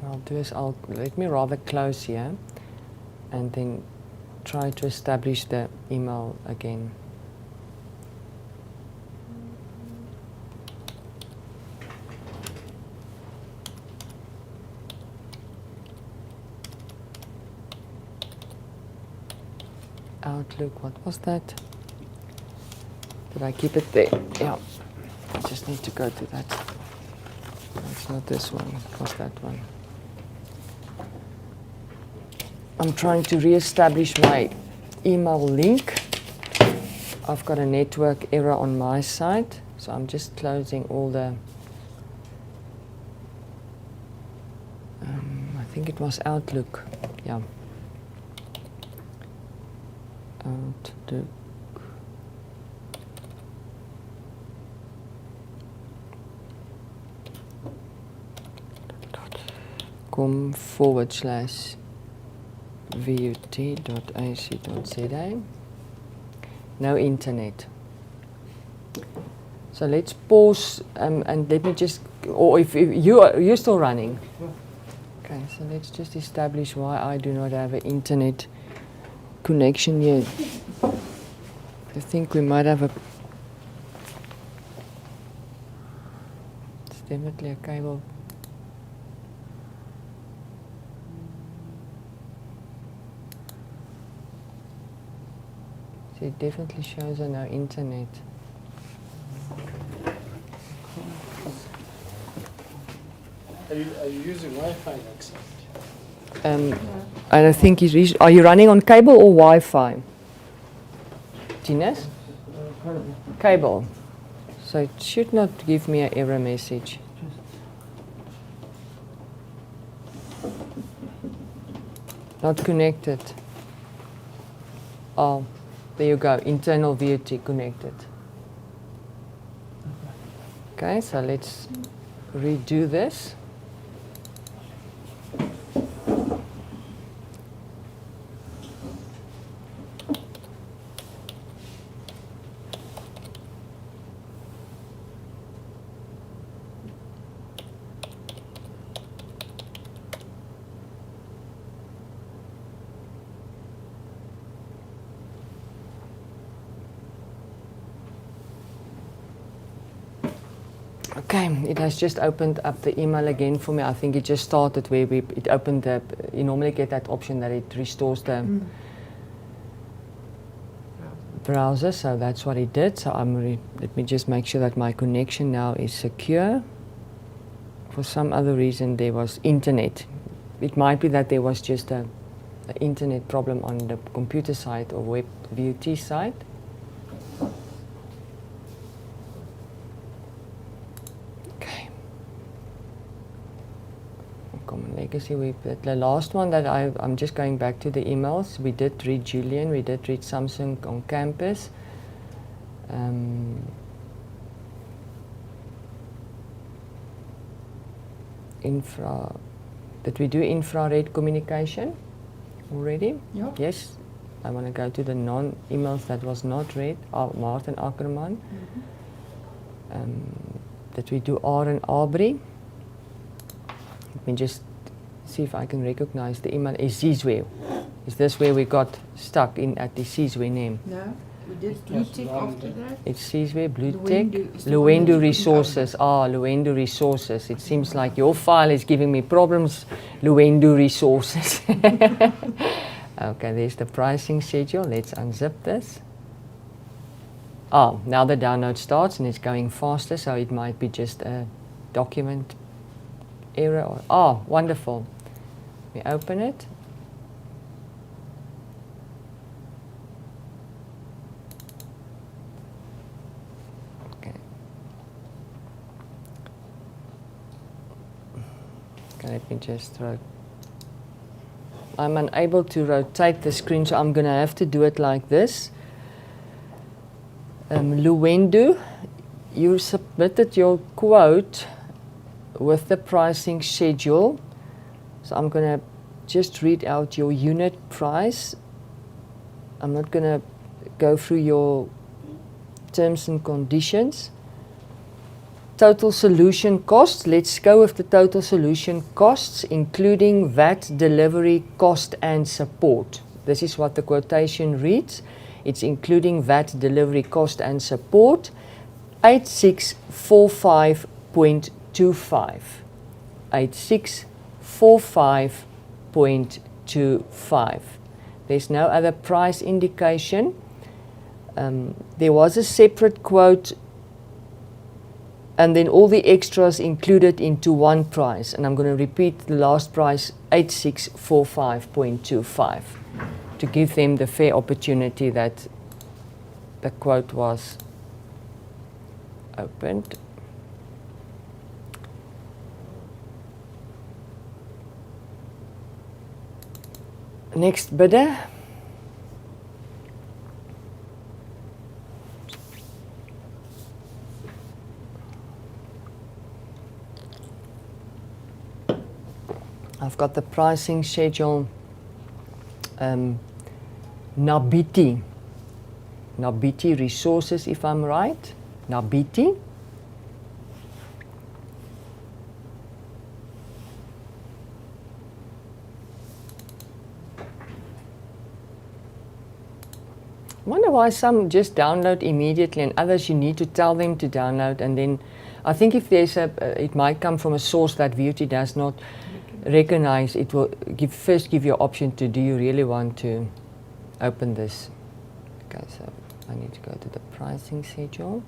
I'll do is let me rather close here and then try to establish the email again. Outlook, what was that? Did I keep it there? Yeah. I just need to go to that. It's not this one, it was that one. I'm trying to re-establish my email link. I've got a network error on my side, so I'm just closing all the I think it was Outlook. Yeah. Outlook. .com/vut.ac.za. No internet. So let's pause and let me just, or if you're still running. Okay, so let's just establish why I do not have an internet connection yet. I think we might have a... It's definitely a cable. So it definitely shows on our internet. Are you using Wi-Fi like so? And I think are you running on cable or Wi-Fi? Genius? Cable. So it should not give me an error message. Not connected. Oh, there you go. Internal VOT connected. Okay, so let's redo this. Okay, it has just opened up the email again for me. I think it just started where it opened up. You normally get that option that it restores the browser, so that's what it did. So let me just make sure that my connection now is secure. For some other reason there was internet. It might be that there was just an internet problem on the computer side or web VOT side. Common legacy. The last one that I'm just going back to the emails. We did read Julian. We did read Samsung on campus. Did we do infrared communication already? Yeah. Yes. I want to go to the non-emails that was not read. Martin Ackerman. Did we do R and Aubrey? Let me just see if I can recognize the email. Is Zizwe? Is this where we got stuck in at the Zizwe name? No, we did blue tick after that. It's Zizwe, Blue Luendu Tech, is the one Luendu that you Resources. Luendu Resources. It seems like your file is giving me problems. Luendu Resources. Okay, there's the pricing schedule. Let's unzip this. Now the download starts and it's going faster, so it might be just a document error. Wonderful. We open it. Okay, let me just I'm unable to rotate the screen, so I'm going to have to do it like this. Luendu, you submitted your quote with the pricing schedule. So I'm going to just read out your unit price. I'm not going to go through your terms and conditions. Total solution costs. Let's go with the total solution costs, including VAT, delivery, cost and support. This is what the quotation reads. It's including VAT, delivery, cost and support. 8645.25. 8645.25. There's no other price indication. There was a separate quote and then all the extras included into one price. And I'm going to repeat the last price, 8645.25, to give them the fair opportunity that the quote was opened. Next bidder. I've got the pricing schedule. Nabiti Resources, if I'm right. Nabiti. wonder why some just download immediately and others you need to tell them to download, and then I think if there's it might come from a source that VUT does not recognize. It will first give you an option to, do you really want to open this? Okay, so I need to go to the pricing schedule.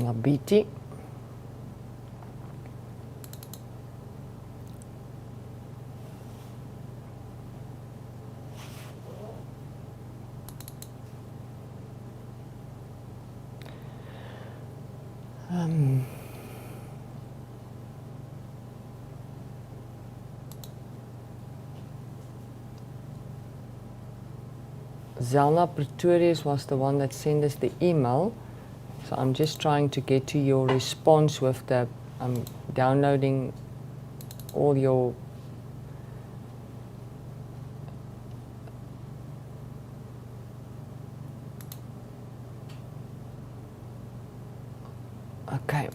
Now BT. Zelna Pretorius was the one that sent us the email. So I'm just trying to get to your response with the, I'm downloading all your okay.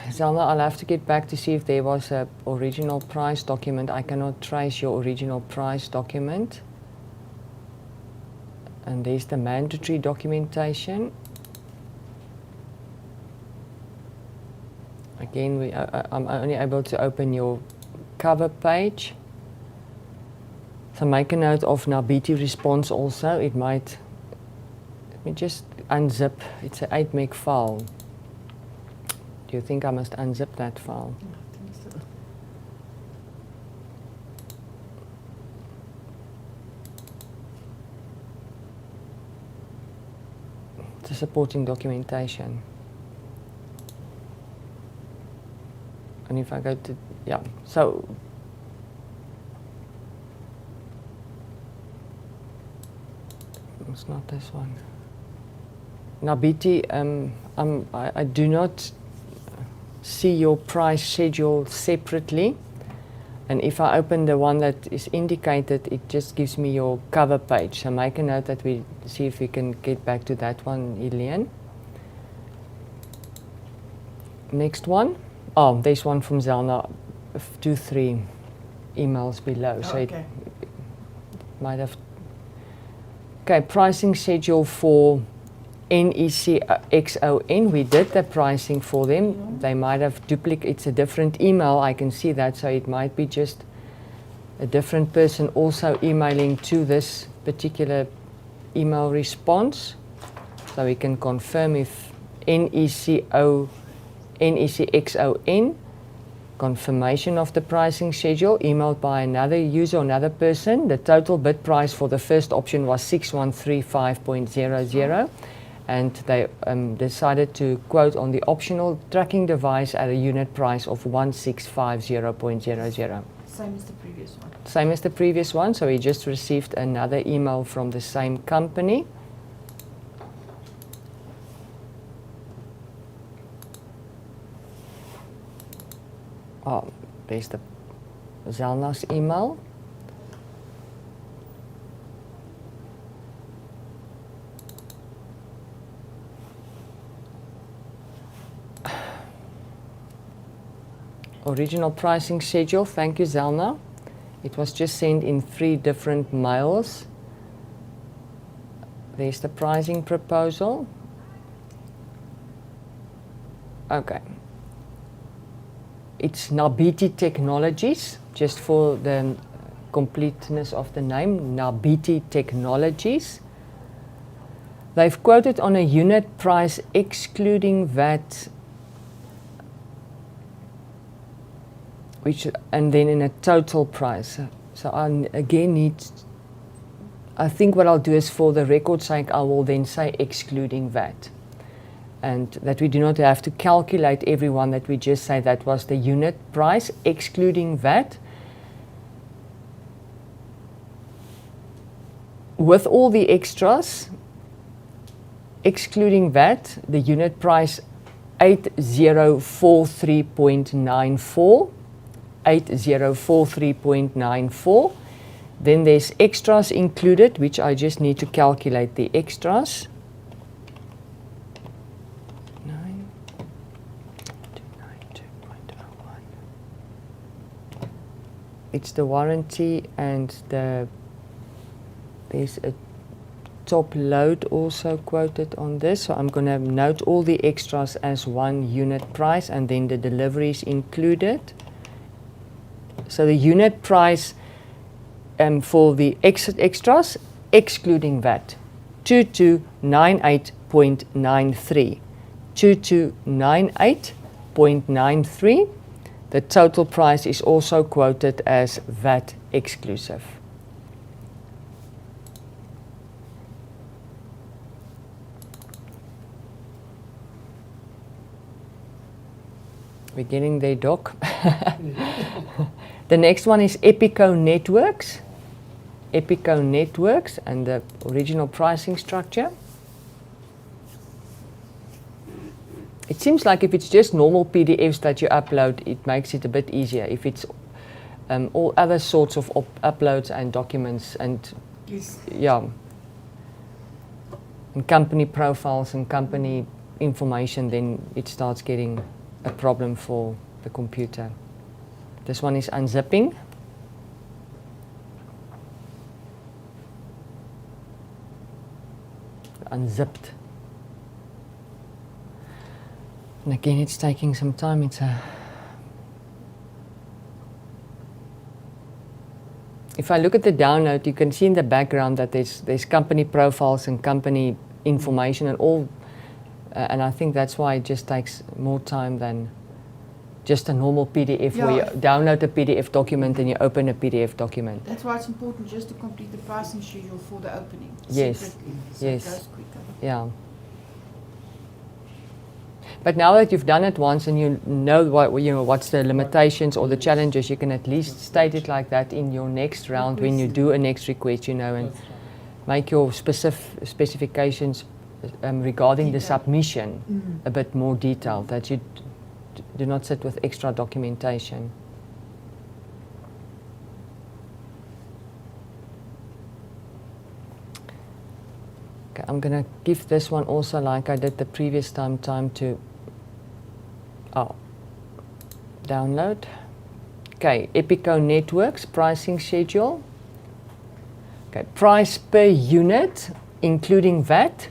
Zelna, I'll have to get back to see if there was a original price document. I cannot trace your original price document. And there's the mandatory documentation. Again, I'm only able to open your cover page. So make a note of NABITI response also. It might, let me just unzip. It's an 8 meg file. Do you think I must unzip that file? The supporting documentation. And if I go to, yeah, so it's not this one. NABITI, I do not see your price schedule separately. And if I open the one that is indicated, it just gives me your cover page. So make a note that we see if we can get back to that one, Eliane. Next one. Oh, there's one from Zelna, 2-3 emails below. So Okay. it might have. Okay, pricing schedule for NECXON. We did the pricing for them. They might have duplicate. It's a different email. I can see that. So it might be just a different person also emailing to this particular email response. So we can confirm if NECXON, confirmation of the pricing schedule, emailed by another user or another person. The total bid price for the first option was 6135.00. And they decided to quote on the optional tracking device at a unit price of 1650.00. Same as the previous one. Same as the previous one, so we just received another email from the same company. Oh, there's the Zelna's email. Original pricing schedule. Thank you, Zelna. It was just sent in 3 different mails. There's the pricing proposal. Okay. It's NABITI Technologies, just for the completeness of the name, NABITI Technologies. They've quoted on a unit price excluding VAT, and then in a total price. So I again need, I think what I'll do is, for the record's sake, I will then say excluding VAT. And that we do not have to calculate everyone, that we just say that was the unit price excluding VAT. With all the extras, excluding VAT, the unit price 8043.94. 8043.94. Then there's extras included, which I just need to calculate the extras. 9292.01. it's the warranty and there's a top load also quoted on this. So I'm going to note all the extras as one unit price and then the deliveries included. So the unit price for the extras, excluding VAT, 2298.93. 2298.93. The total price is also quoted as VAT exclusive. We're getting there, Doc. The next one is Epico Networks. Epico Networks and the original pricing structure. It seems like if it's just normal PDFs that you upload, it makes it a bit easier. If it's all other sorts of uploads and documents and Yes. yeah, and company profiles and company information, then it starts getting a problem for the computer. This one is unzipping. Unzipped. And again, it's taking some time. If I look at the download, you can see in the background that there's company profiles and company information and all, and I think that's why it just takes more time than just a normal PDF where you download a PDF document and you open a PDF document. That's why it's important just to complete the pricing schedule for the opening. Yes. Separately, so Yes. it goes quicker. Yeah. But now that you've done it once and you know what's the limitations or the challenges, you can at least state it like that in your next round when you do a next request, and That's right. make your specifications regarding the submission a bit more detailed, that you do not sit with extra documentation. Okay, I'm going to give this one also, like I did the previous time to download. Okay, Epico Networks pricing schedule. Okay, price per unit, including VAT,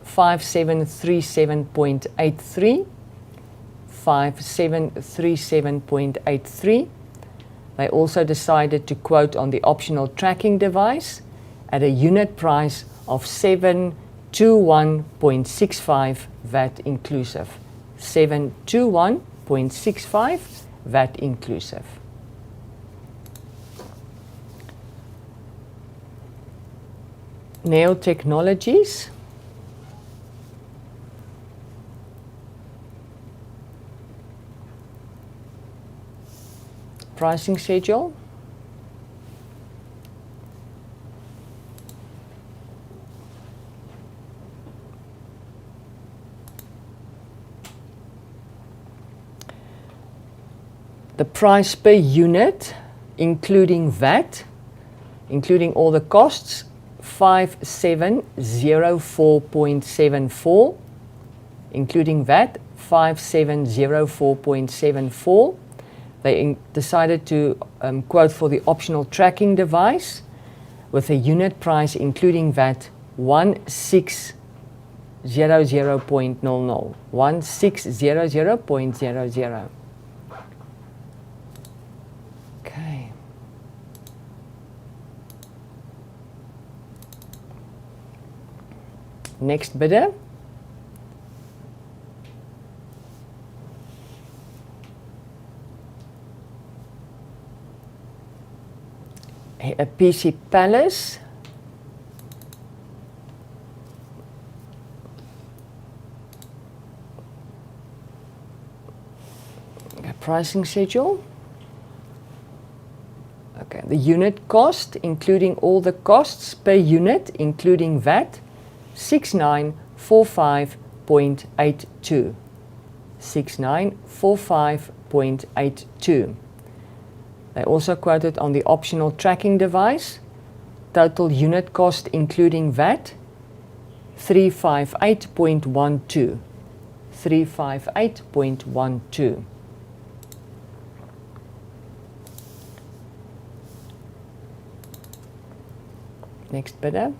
5737.83. 5737.83. They also decided to quote on the optional tracking device at a unit price of 721.65 VAT inclusive. 721.65 VAT inclusive. Neo Technologies. Pricing schedule. The price per unit, including VAT, including all the costs, 5704.74, including VAT, 5704.74. They decided to quote for the optional tracking device with a unit price including VAT 1600.00. 1600.00. Okay. Next bidder. A PC Palace. Okay, pricing schedule. Okay, the unit cost, including all the costs per unit, including VAT, 6945.82. 6945.82. They also quoted on the optional tracking device, total unit cost including VAT, 358.12. 358.12. Next bidder.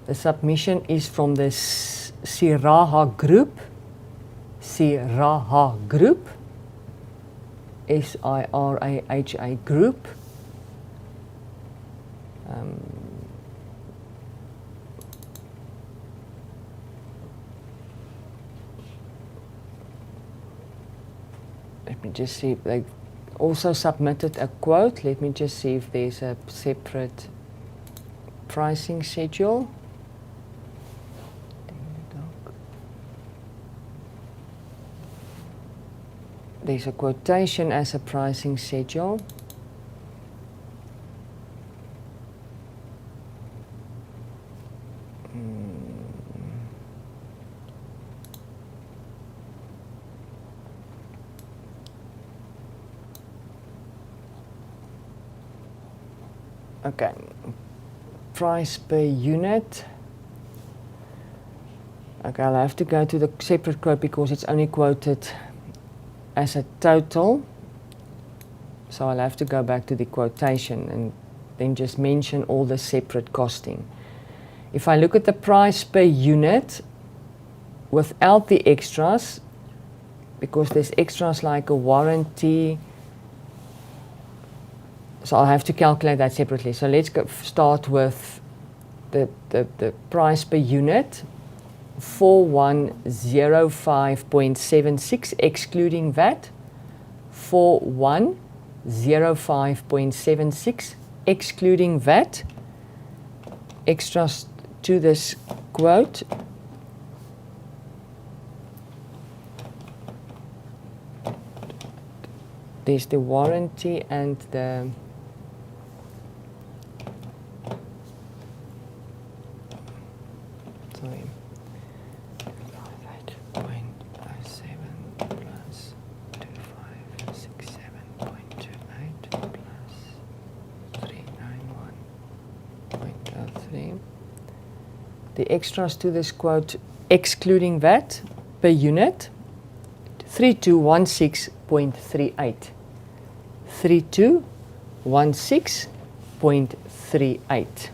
The submission is from the Siraha Group. Siraha Group. S-I-R-A-H-A Group. Let me just see if they also submitted a quote. Let me just see if there's a separate pricing schedule. There's a quotation as a pricing schedule. Okay, price per unit. Okay, I'll have to go to the separate quote because it's only quoted as a total. So I'll have to go back to the quotation and then just mention all the separate costing. If I look at the price per unit without the extras, because there's extras like a warranty, so I'll have to calculate that separately. So let's start with the price per unit, 4105.76 excluding VAT, 4105.76 excluding VAT. Extras to this quote. There's the warranty and the sorry. 0.07 plus 2567.28 plus 391.03. The extras to this quote, excluding VAT, per unit, 3216.38. 3216.38.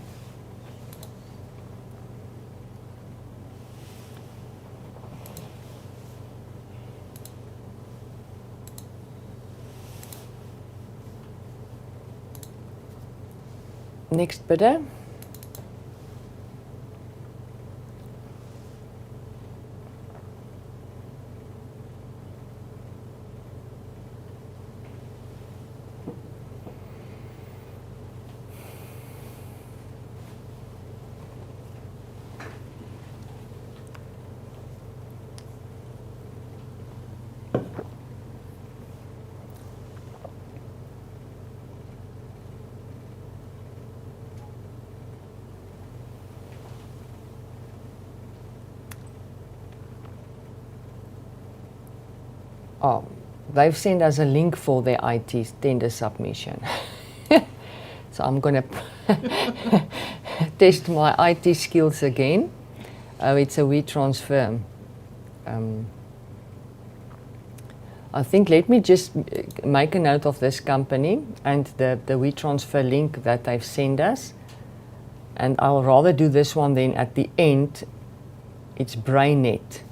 Next bidder. Oh, they've sent us a link for their IT tender submission. So I'm going to test my IT skills again. It's a WeTransfer. I think let me just make a note of this company and the WeTransfer link that they've sent us. And I'll rather do this one then at the end. It's BrainNet.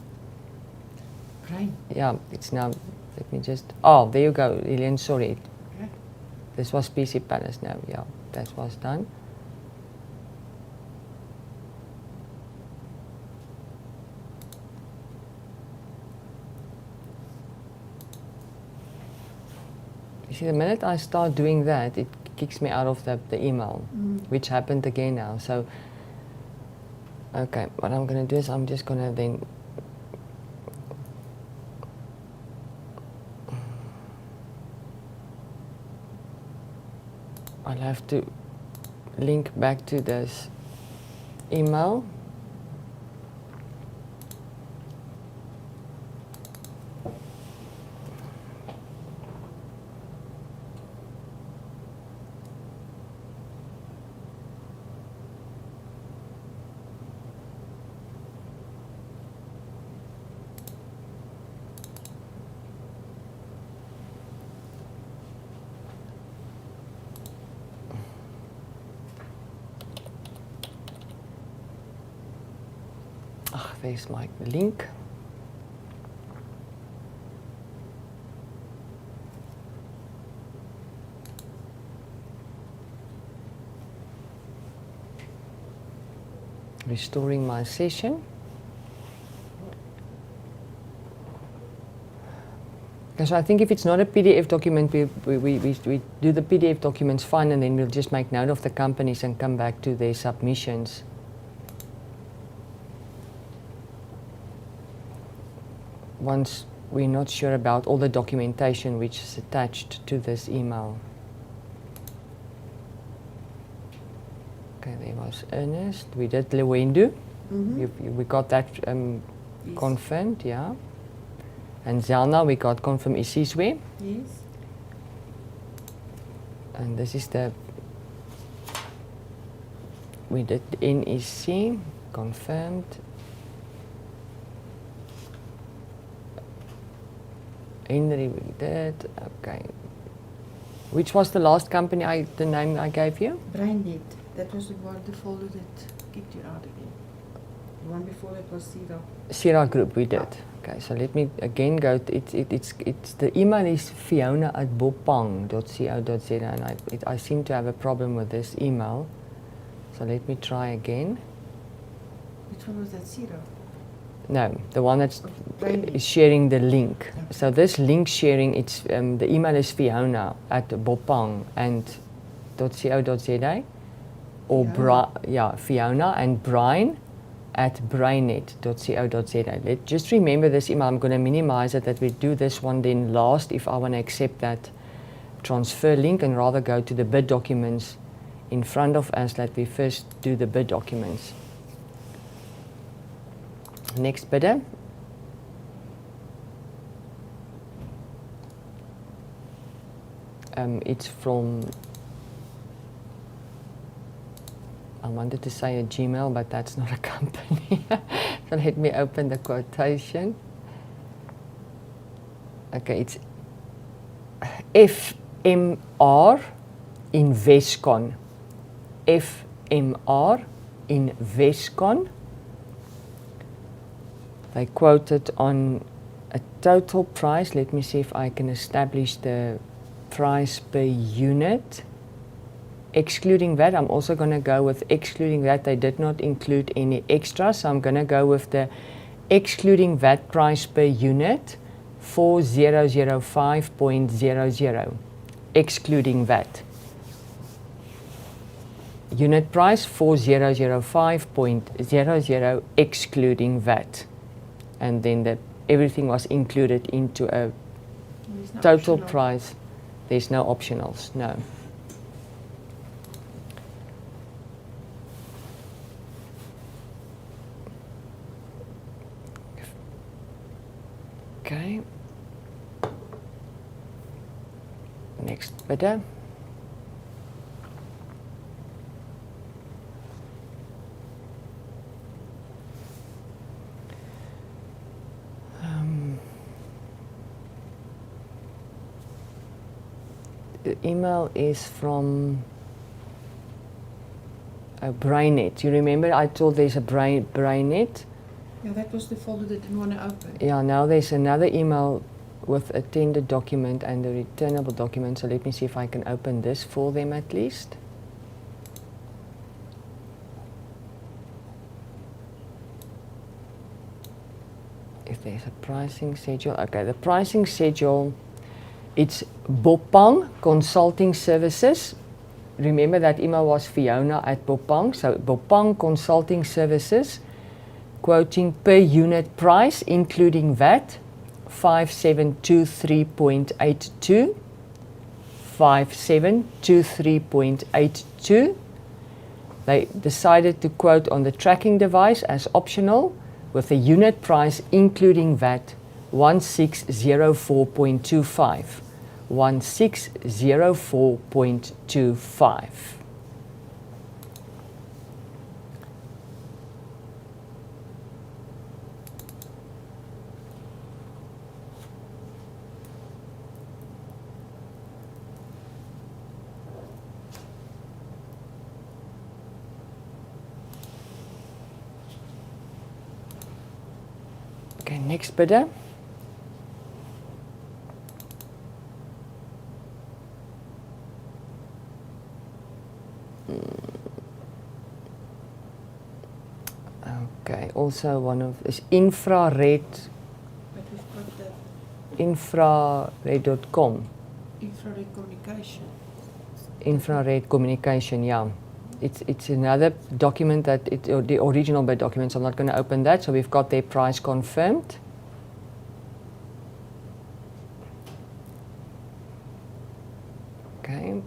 Brain. Yeah, it's now, let me just, oh, there you go, Lilian, sorry. Okay. This was PC Palace now, yeah, that was done. You see, the minute I start doing that, it kicks me out of the email, which happened again now. So, okay, what I'm going to do is I'm just going to then I'll have to link back to this email. there's my link. Restoring my session. So I think if it's not a PDF document, we do the PDF documents fine, and then we'll just make note of the companies and come back to their submissions. Once we're not sure about all the documentation which is attached to this email. Okay, there was Ernest. We did Lewendo. We got that Yes. confirmed, yeah. And Zelna, we got confirmed Isizwe. Yes. And this is the, we did NEC, confirmed. Henry, we did, okay. Which was the last company, the name I gave you? BrainNet. That was the one, the folder that kicked you out again. The one before that was Cedar. Sierra Group, we did. Okay, so let me again go, it's the email is fiona@bopang.co.za, and I seem to have a problem with this email. So let me try again. Which one was that, Cedar? No, the one that's BrainNet. is sharing the link. Okay. So this link sharing, it's the email is fiona@bopang.co.za, or Fiona and Brian@brainet.co.za. Just remember this email. I'm going to minimize it, that we do this one then last if I want to accept that transfer link, and rather go to the bid documents in front of us, that we first do the bid documents. Next bidder. It's from, I wanted to say a Gmail, but that's not a company. So let me open the quotation. Okay, it's FMR Investcon. FMR Investcon. They quoted on a total price. Let me see if I can establish the price per unit. Excluding that, I'm also going to go with excluding that. They did not include any extra, so I'm going to go with the excluding that price per unit, 4005.00. Excluding that. Unit price 4005.00, excluding that. And then everything was included into a There's no total optional. price. There's no optionals, no. Okay. Next bidder. The email is from BrainNet. You remember I told there's a BrainNet? Yeah, that was the folder that didn't want to open. Yeah, now there's another email with a tender document and a returnable document. So let me see if I can open this for them at least. If there's a pricing schedule. Okay, the pricing schedule, it's Bopang Consulting Services. Remember that email was Fiona@Bopang. So Bopang Consulting Services, quoting per unit price, including VAT, 5723.82. 5723.82. They decided to quote on the tracking device as optional, with a unit price including VAT 1604.25. 1604.25. Next bidder. Okay, also one of is infrared, But we've got the infrared.com. infrared communication. Infrared communication, yeah. It's another document that or the original bid document, so I'm not going to open that. So we've got their price confirmed. Okay,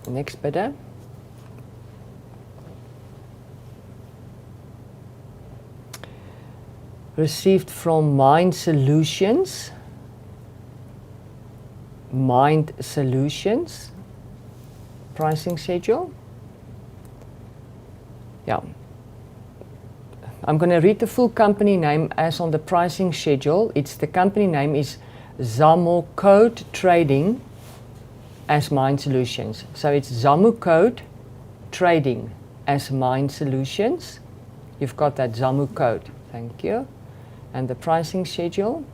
next bidder. Received from Mind Solutions. Mind Solutions. Pricing schedule. Yeah. I'm going to read the full company name as on the pricing schedule. The company name is Zamu Code Trading as Mind Solutions. So it's Zamu Code Trading as Mind Solutions. You've got that Zamu code. Thank you. And the pricing schedule.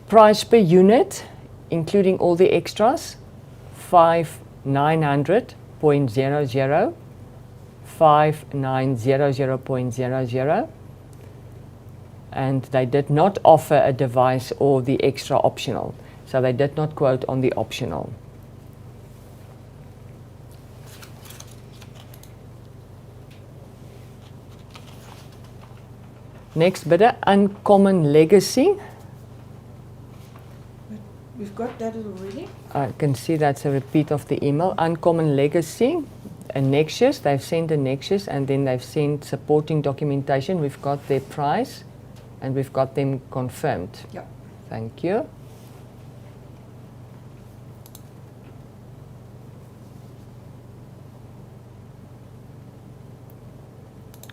Price per unit, including all the extras, 5900.00, 5900.00, and they did not offer a device or the extra optional, so they did not quote on the optional. Next bidder, Uncommon Legacy. We've got that already. I can see that's a repeat of the email. Uncommon Legacy, a Nexus. They've sent a Nexus and then they've sent supporting documentation. We've got their price and we've got them confirmed. Yeah. Thank you.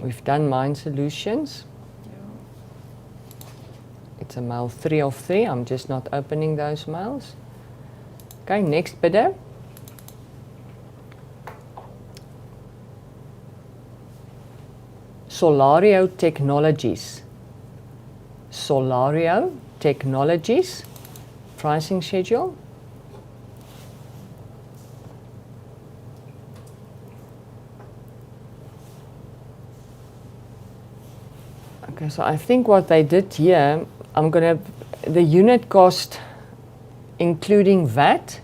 We've done Mind Solutions. It's a mail 3 of 3. I'm just not opening those mails. Okay, next bidder. Solario Technologies. Solario Technologies. Pricing schedule. Okay, so I think what they did here, the unit cost including VAT,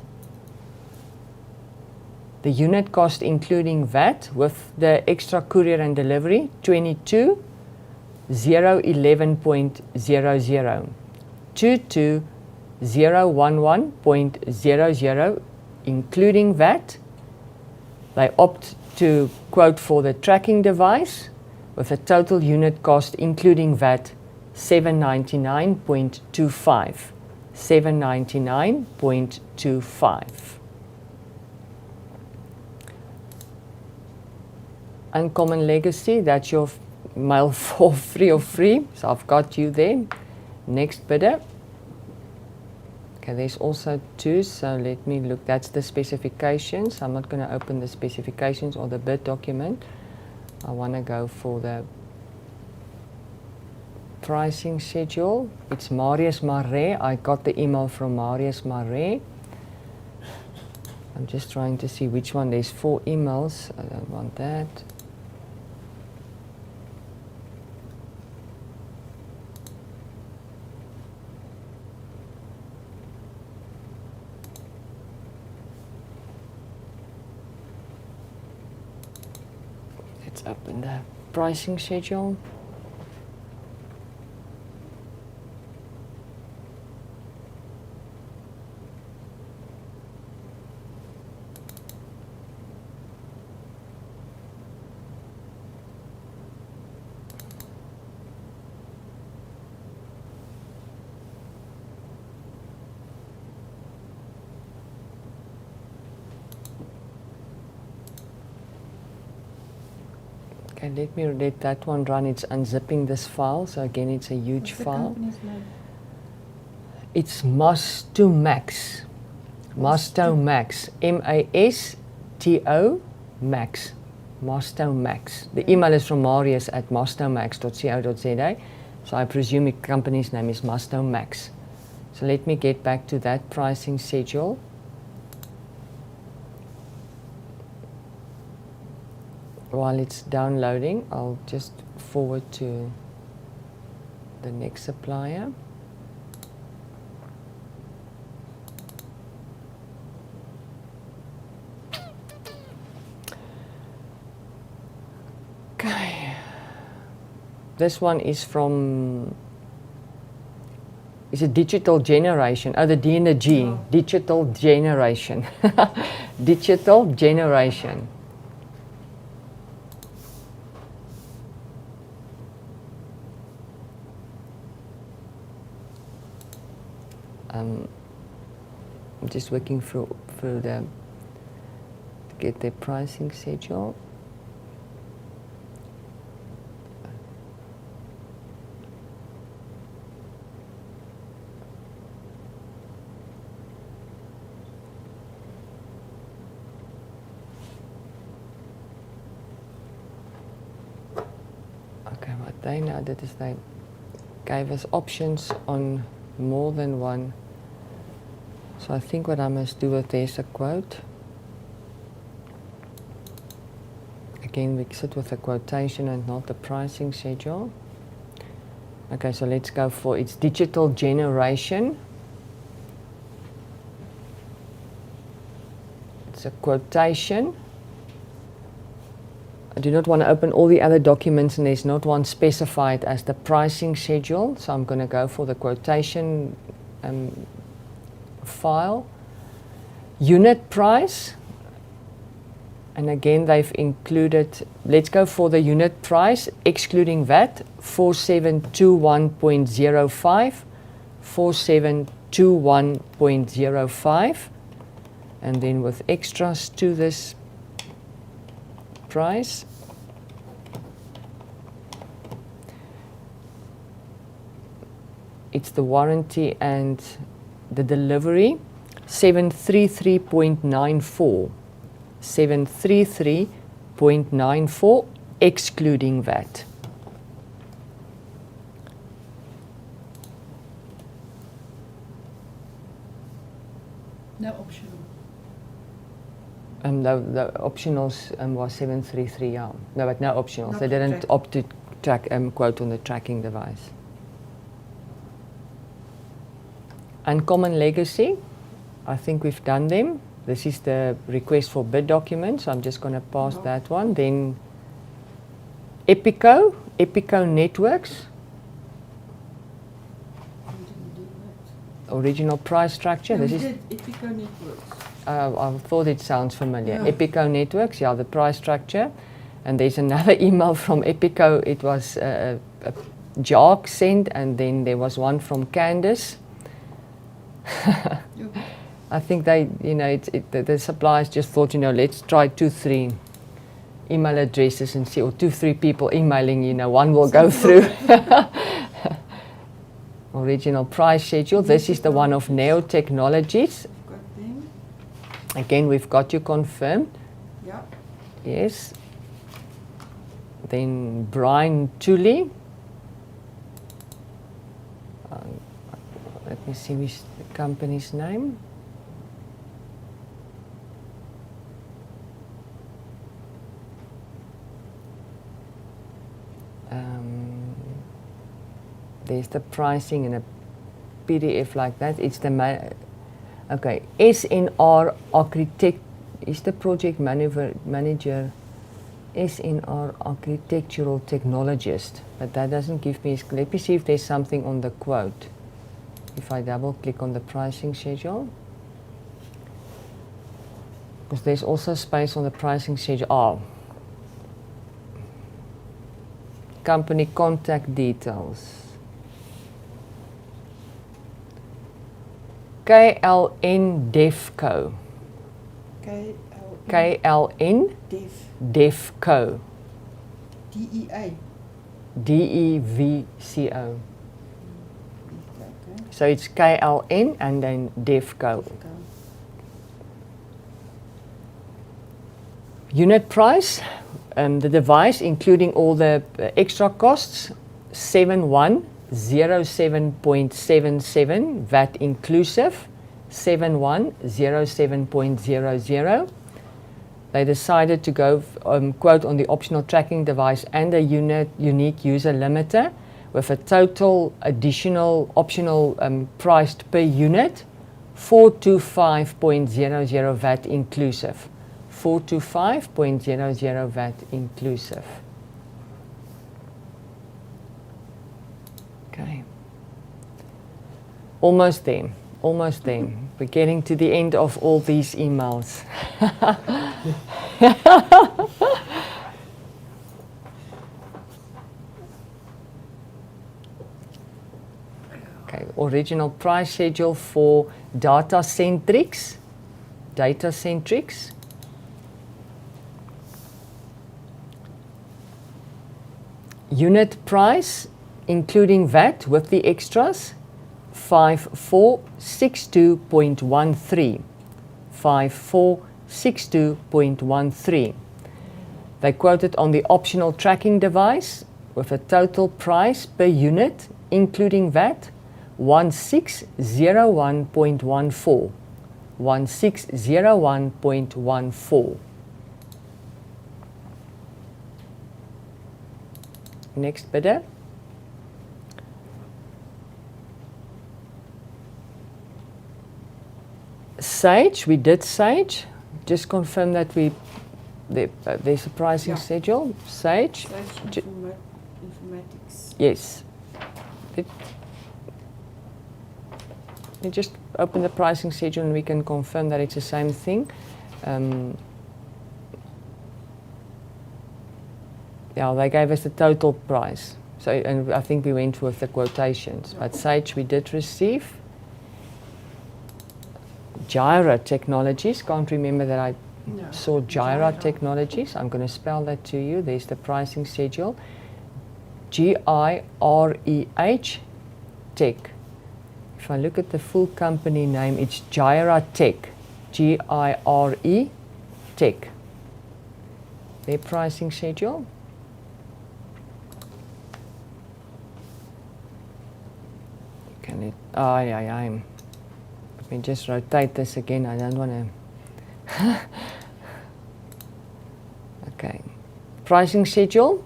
the unit cost including VAT with the extra courier and delivery, 22,011.00, 22,011.00 including VAT. They opt to quote for the tracking device with a total unit cost including VAT $799.25. $799.25. Uncommon Legacy, that's your mail for 3 of 3. So I've got you there. Next bidder. Okay, there's also 2, so let me look. That's the specifications. I'm not going to open the specifications or the bid document. I want to go for the pricing schedule. It's Marius Maré. I got the email from Marius Maré. I'm just trying to see which one. There's 4 emails. I don't want that. Let's open the pricing schedule. Okay, let me let that one run. It's unzipping this file. So again, it's a huge What's the file. company's name? It's Mastomax. Mastomax. M-A-S-T-O Max. Mastomax. The email is from Marius at mastomax.co.za. So I presume the company's name is Musto Max. So let me get back to that pricing schedule. While it's downloading, I'll just forward to the next supplier. Okay. This one is from, it's a digital generation. Oh, the D and the G. Oh. Digital generation. Digital generation. I'm just working through the to get the pricing schedule. Okay, what they now did is they gave us options on more than one. So I think what I must do is there's a quote. Again, we sit with a quotation and not the pricing schedule. Okay, so let's go for its digital generation. It's a quotation. I do not want to open all the other documents and there's not one specified as the pricing schedule. So I'm going to go for the quotation file. Unit price. And again, they've included, let's go for the unit price, excluding VAT, 4721.05, 4721.05, and then with extras to this price. It's the warranty and the delivery, 733.94. 733.94 excluding VAT. No optional. The optionals was 733, yeah. No, but no optionals. Not They didn't track. opt to track quote on the tracking device. Uncommon legacy. I think we've done them. This is the request for bid document, so I'm just going to pass that one. Then Epico Networks, We didn't do that. original price structure. No, This we is, did Epico Networks. I thought it sounds familiar. Yeah. Epico Networks, yeah, the price structure. And there's another email from Epico. It was a Jark sent, and then there was one from Candace. Yeah. I think they, the suppliers just thought, let's try 2-3 email addresses and see, or 2-3 people emailing, one will go through. Original price schedule. This is the one of Neo Technologies. Got them. Again, we've got you confirmed. Yeah. Yes. Then Brian Tully. Let me see which the company's name. There's the pricing in a PDF like that. It's the okay. SNR Architect is the project manager. SNR Architectural Technologist, but that doesn't give me. Let me see if there's something on the quote. If I double click on the pricing schedule, because there's also space on the pricing schedule. Oh. Company contact details. KLN Defco. KLN Defco. DEA. DEVCO. Okay. So it's KLN and then Defco. Unit price, the device including all the extra costs, 7107.77 VAT inclusive, 7107.00. They decided to go quote on the optional tracking device and a unique user limiter with a total additional optional priced per unit 425.00 VAT inclusive. 425.00 VAT inclusive. Okay. Almost there. Almost there. We're getting to the end of all these emails. Okay, original price schedule for data centrics. Unit price, including VAT with the extras, 5462.13. 5462.13. They quoted on the optional tracking device with a total price per unit, including VAT, 1601.14. 1601.14. Next bidder. Sage, we did Sage. Just confirm that there's a pricing schedule. Sage. Informatics. Yes. Let me just open the pricing schedule and we can confirm that it's the same thing. Yeah, they gave us the total price. So, and I think we went with the quotations. But Sage we did receive. Gyra Technologies, can't remember that I saw Gyra Technologies. I'm going to spell that to you. There's the pricing schedule. Gireh Tech. If I look at the full company name, it's Gyra Tech. Gire Tech. Their pricing schedule. Can it? Oh, yeah. Let me just rotate this again. I don't want to. Okay. Pricing schedule.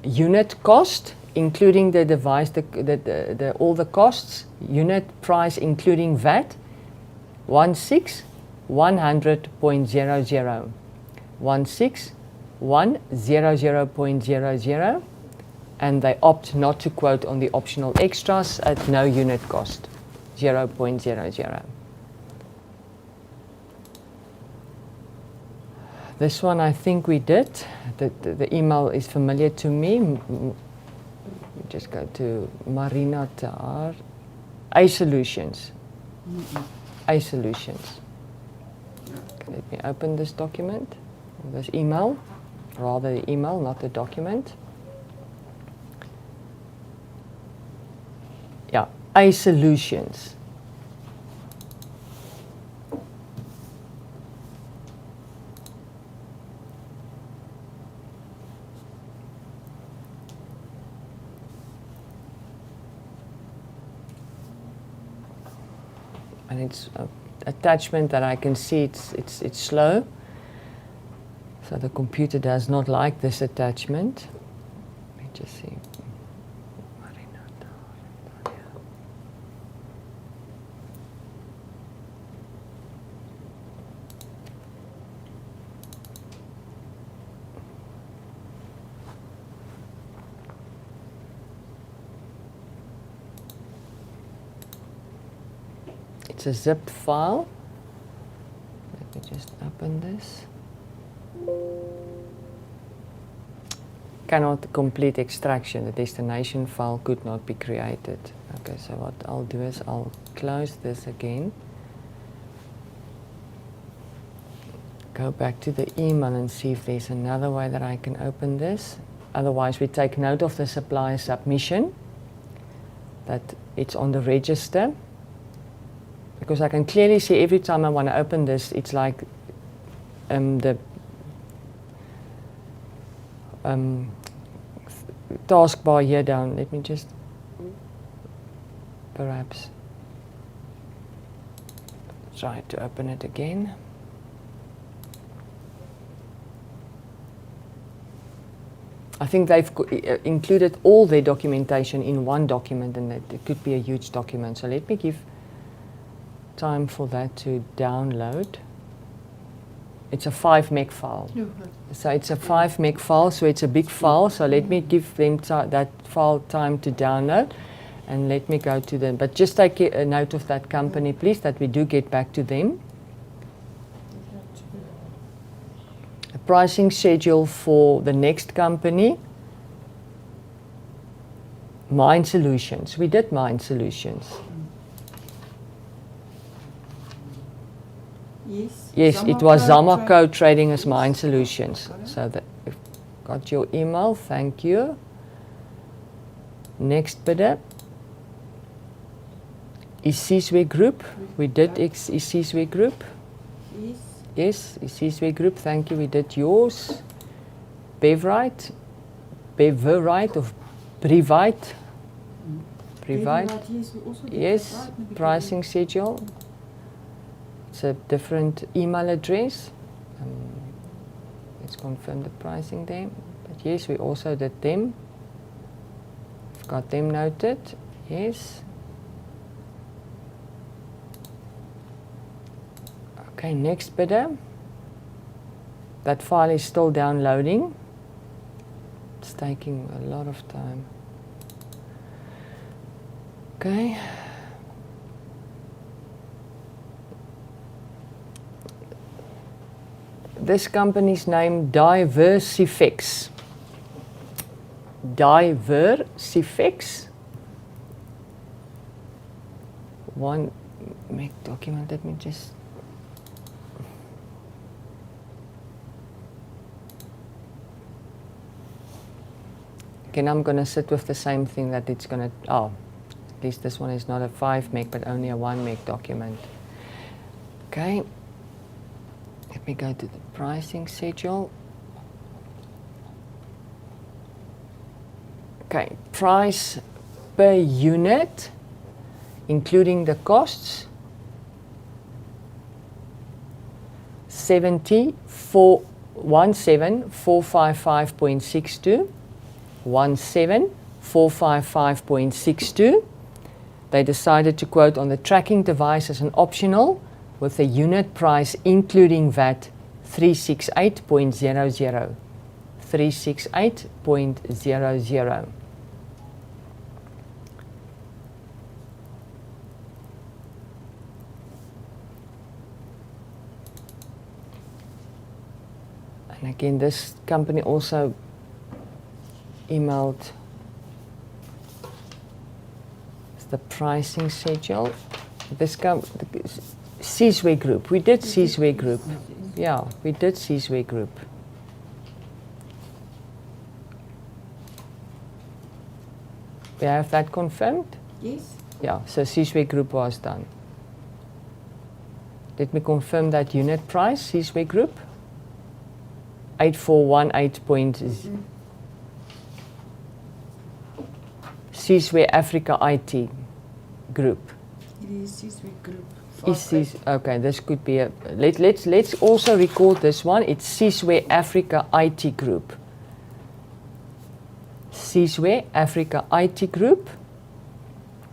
Unit cost, including the device, all the costs. Unit price, including VAT, 16100.00. 16100.00. And they opt not to quote on the optional extras at no unit cost, 0.00. This one I think we did. The email is familiar to me. Just go to Marina Taar. A Solutions. A Solutions. Okay, let me open this document, this email, rather the email, not the document. Yeah, A Solutions. And it's an attachment that I can see it's slow. So the computer does not like this attachment. Let me just see. It's a zipped file. Let me just open this. Cannot complete extraction. The destination file could not be created. Okay, so what I'll do is I'll close this again. Go back to the email and see if there's another way that I can open this. Otherwise, we take note of the supplier submission, that it's on the register. Because I can clearly see every time I want to open this, it's like taskbar here down. Let me just perhaps try to open it again. I think they've included all their documentation in one document, and it could be a huge document. So let me give time for that to download. It's a 5 meg file. So it's a 5 meg file, so it's a big file. So let me give them that file time to download, and let me go to them. But just take a note of that company, please, that we do get back to them. A pricing schedule for the next company, Mine Solutions. We did Mine Solutions. Yes, it was Zamaco trading as Mine Solutions. So that we've got your email, thank you. Next bidder, Isizwe Group. We did Isizwe Group. Yes, Isizwe Group, thank you, we did yours. Beverite of Brevite. Yes, pricing schedule. It's a different email address. Let's confirm the pricing there. But yes, we also did them. We've got them noted. Yes. Okay, next bidder. That file is still downloading. It's taking a lot of time. Okay. This company's name, Diversifix. Diversifix. One make document, let me just. Again, I'm going to sit with the same thing that it's going to, at least this one is not a 5 meg, but only a 1 meg document. Okay. Let me go to the pricing schedule. Okay, price per unit, including the costs, 17455.62. 17455.62. They decided to quote on the tracking device as an optional with a unit price including VAT 368.00. 368.00. And again, this company also emailed the pricing schedule. This Sizwe Group. We did Sizwe Group. Yeah, we did Sizwe Group. We have that confirmed? Yes. Yeah, so Sizwe Group was done. Let me confirm that unit price, Sizwe Group. 8418. Sizwe Africa IT Group. It is Sizwe Group. Okay, this could be a. Let's also record this one. It's Sizwe Africa IT Group. Sizwe Africa IT Group.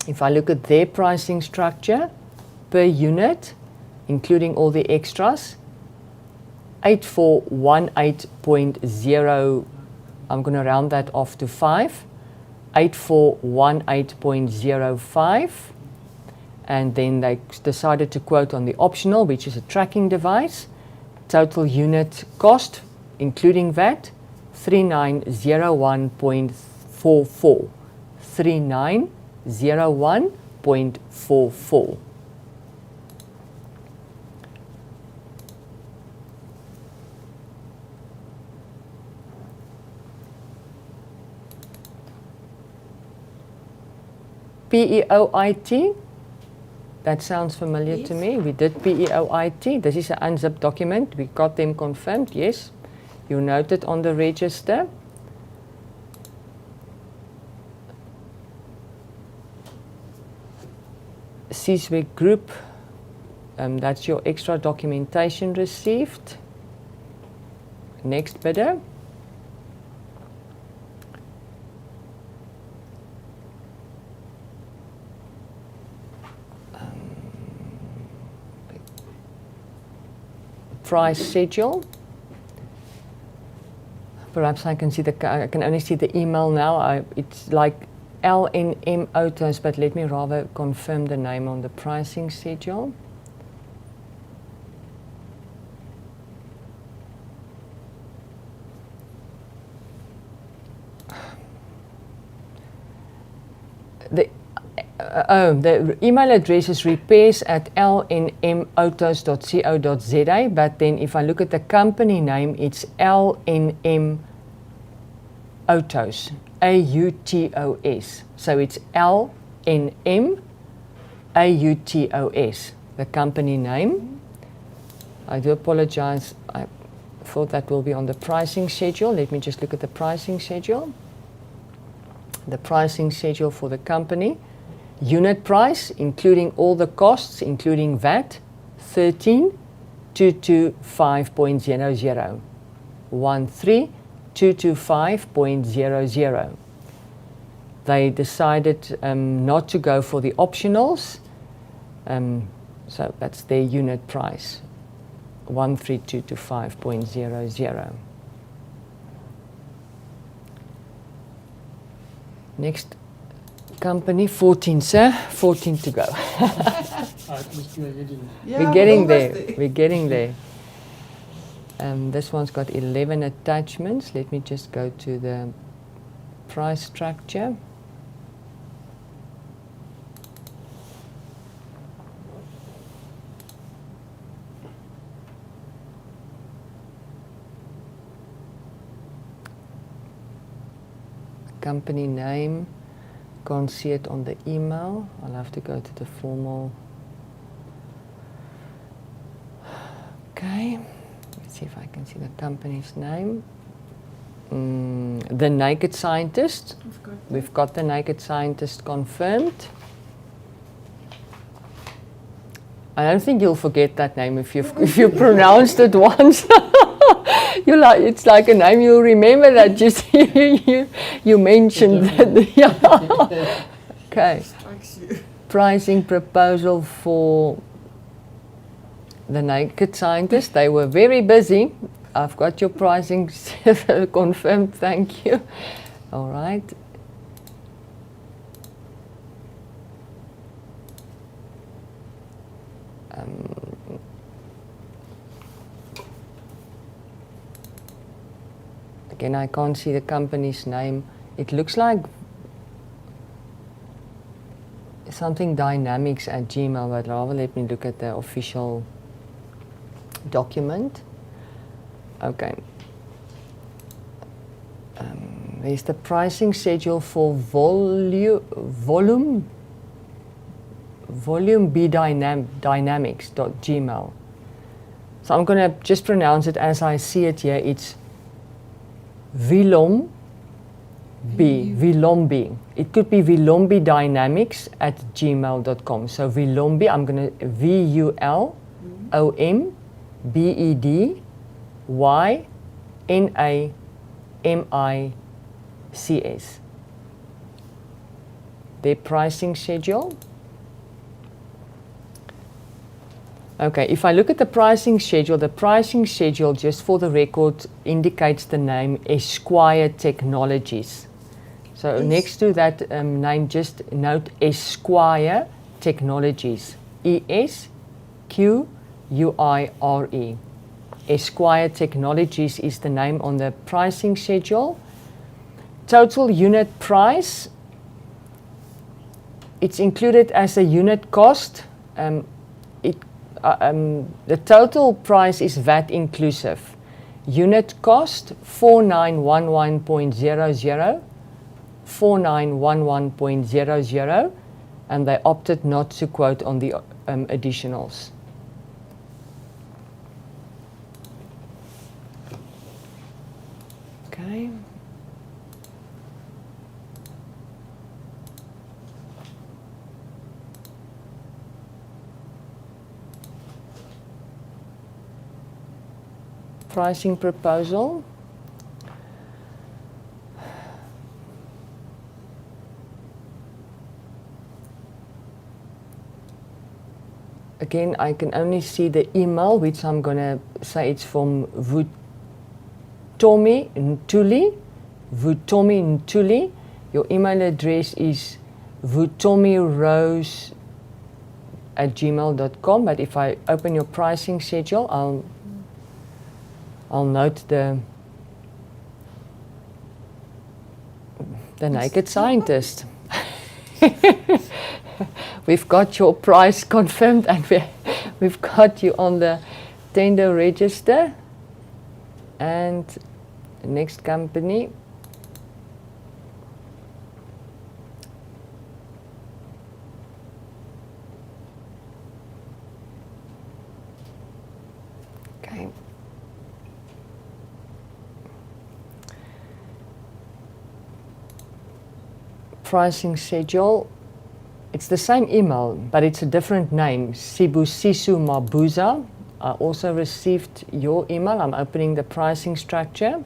If I look at their pricing structure per unit, including all the extras, 8418.0. I'm going to round that off to 5. 8418.05, and then they decided to quote on the optional, which is a tracking device. Total unit cost, including VAT, 3901.44. 3901.44. PEOIT, that sounds familiar to me. We did PEOIT. This is an unzipped document. We got them confirmed, yes. You noted on the register. Seaswick Group, that's your extra documentation received. Next bidder. Price schedule. Perhaps I can see I can only see the email now. It's like L&M Autos, but let me rather confirm the name on the pricing schedule. The email address is repairs@lnmautos.co.za, but then if I look at the company name, it's L&M Autos, A-U-T-O-S. So it's L&M A-U-T-O-S, the company name. I do apologize. I thought that will be on the pricing schedule. Let me just look at the pricing schedule. The pricing schedule for the company. Unit price, including all the costs, including VAT, 13,225.00. 13,225.00. They decided not to go for the optionals, so that's their unit price, 13,225.00. Next company, 14, sir. 14 to go. At least we are getting. Yeah, We're getting almost there. We're getting there. This one's got 11 attachments. Let me just go to the price structure. Company name. Can't see it on the email. I'll have to go to the formal. Okay, let's see if I can see the company's name. The Naked Scientist. We've got the Naked Scientist confirmed. I don't think you'll forget that name if you pronounced it once. It's like a name you'll remember that just you mentioned that. Yeah. Okay. Pricing proposal for the Naked Scientist. They were very busy. I've got your pricing confirmed. Thank you. All right. Again, I can't see the company's name. It looks like something dynamics@gmail, but rather let me look at the official document. Okay. There's the pricing schedule for volume B dynamics.gmail. So I'm going to just pronounce it as I see it here. It's Vilombi. It could be vilombidynamics@gmail.com. So Vilombi, I'm going to VULOMBEDYNAMICS. Their pricing schedule. Okay, if I look at the pricing schedule, just for the record, indicates the name Esquire Technologies. So next to that name, just note Esquire Technologies. ESQUIRE. Esquire Technologies is the name on the pricing schedule. Total unit price, it's included as a unit cost. The total price is VAT inclusive. Unit cost 4911.00, 4911.00, and they opted not to quote on the additionals. Okay. pricing proposal. Again, I can only see the email, which I'm going to say it's from Vutomi Ntuli. Vutomi Ntuli. Your email address is vutomirose@gmail.com. But if I open your pricing schedule, I'll note the naked scientist. We've got your price confirmed, and we've got you on the tender register. And the next company, okay. Pricing schedule. It's the same email, but it's a different name. Sibusiso Mabuza. I also received your email. I'm opening the pricing structure.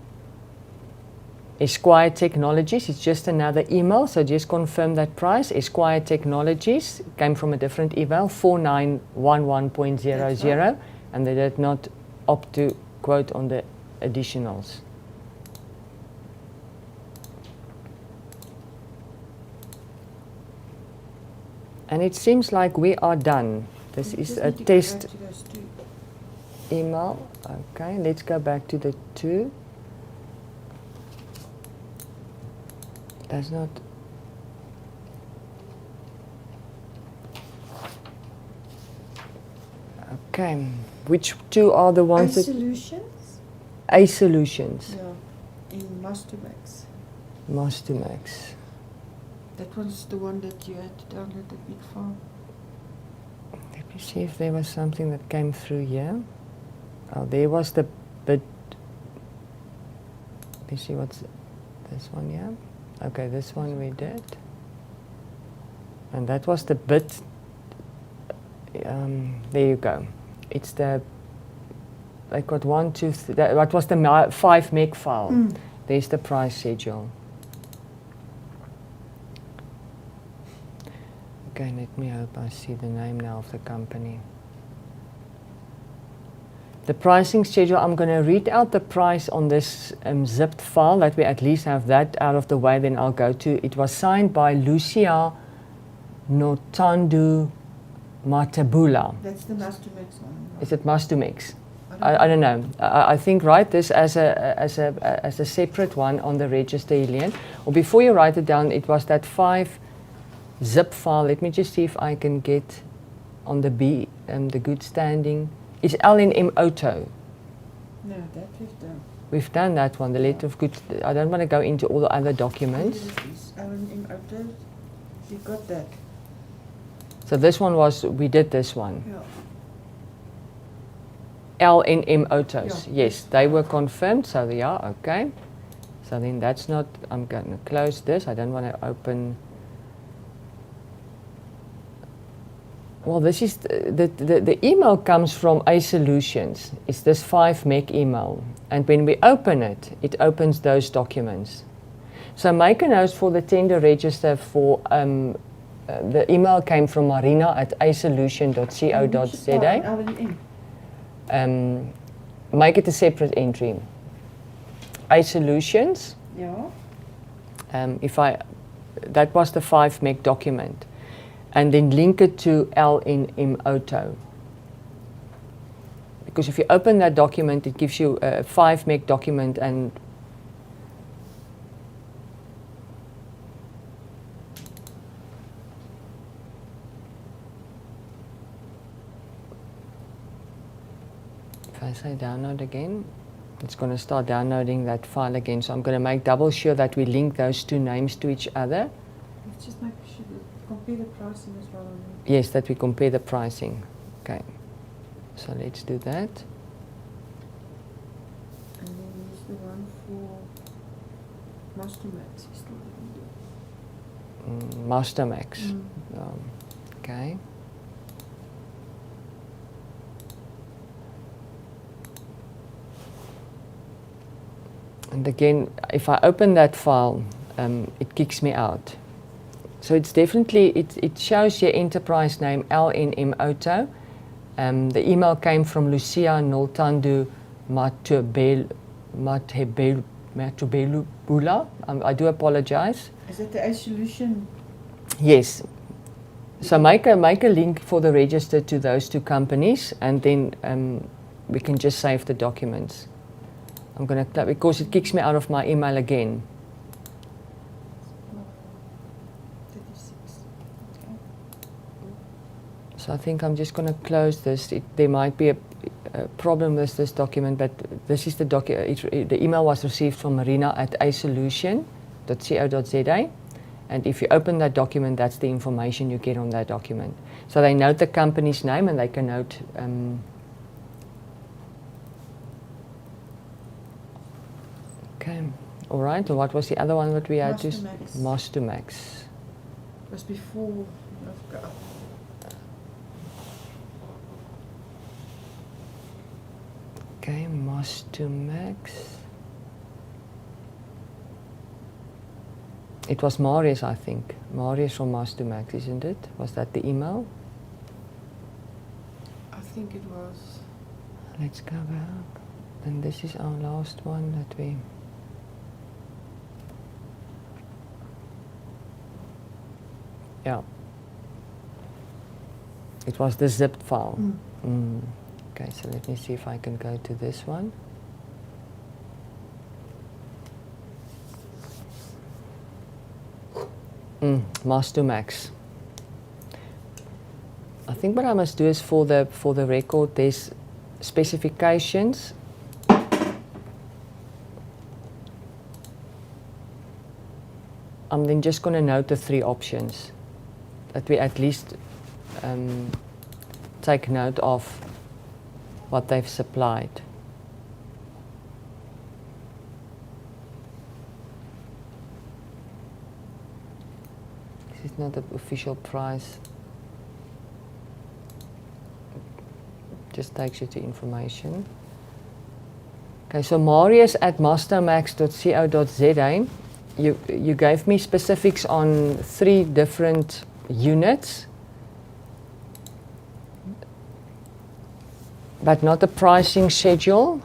Esquire Technologies. It's just another email, so just confirm that price. Esquire Technologies came from a different email, 4911.00, and they did not opt to quote on the additionals. And it seems like we are done. This is a test email. Okay, let's go back to the 2. Does not. Okay, which 2 are the ones that? Solutions? A Solutions. Yeah, in Mastermax. Mastermax. That was the one that you had to download the big file. Let me see if there was something that came through here. Oh, there was the bid. Let me see what's this one here. Okay, this one we did. And that was the bid. There you go. It's the, I got 1, 2, 3, that was the 5 meg file. There's the price schedule. Okay, let me hope I see the name now of the company. The pricing schedule, I'm going to read out the price on this zipped file, that we at least have that out of the way, then I'll go to, it was signed by Lucia Notandu Matabula. That's the Mastermax one. Is it Mastermax? I don't know. I think write this as a separate one on the register, Helene. Or before you write it down, it was that 5 zip file. Let me just see if I can get on the B, the good standing. It's L&M Auto. No, that we've done. We've done that one, the letter of good. I don't want to go into all the other documents. L&M Auto, you got that. So this one was, we did this one. Yeah. L&M Autos, Yeah. yes, they were confirmed, so they are, okay. So then that's not, I'm going to close this, I don't want to open. Well, this is, the email comes from A Solutions. It's this 5 meg email. And when we open it, it opens those documents. So make a note for the tender register for, the email came from marina@asolution.co.za. L&M. Make it a separate entry. A Solutions. Yeah. That was the 5 meg document. And then link it to L&M Auto. Because if you open that document, it gives you a 5 meg document, and if I say download again, it's going to start downloading that file again. So I'm going to make double sure that we link those 2 names to each other. Let's just make sure that compare the pricing as well. Yes, that we compare the pricing. Okay, so let's do that. And then use the one for Mastermax. Mastermax. Okay. And again, if I open that file, it kicks me out. So it's definitely, it shows your enterprise name, LNM Auto. The email came from Lucia Noltandu Matubelubula. I do apologize. Is that the A solution? Yes. So make a link for the register to those two companies, and then we can just save the documents. I'm going to, because it kicks me out of my email again. 36. Okay. So I think I'm just going to close this. There might be a problem with this document, but this is the the email was received from Marina at asolution.co.za. And if you open that document, that's the information you get on that document. So they note the company's name, and they can note okay, all right. And what was the other one that we had? Mastermax. Mastermax. It was before. Okay, Mastermax. It was Marius, I think. Marius from Mastermax, isn't it? Was that the email? I think it was. Let's go back. And this is our last one that we... Yeah. It was the zipped file. Okay, so let me see if I can go to this one. Mastermax. I think what I must do is for the record, there's specifications. I'm then just going to note the 3 options that we at least take note of what they've supplied. This is not the official price. Just takes you to information. Okay, so Marius at mastermax.co.za, you gave me specifics on 3 different units, but not a pricing schedule.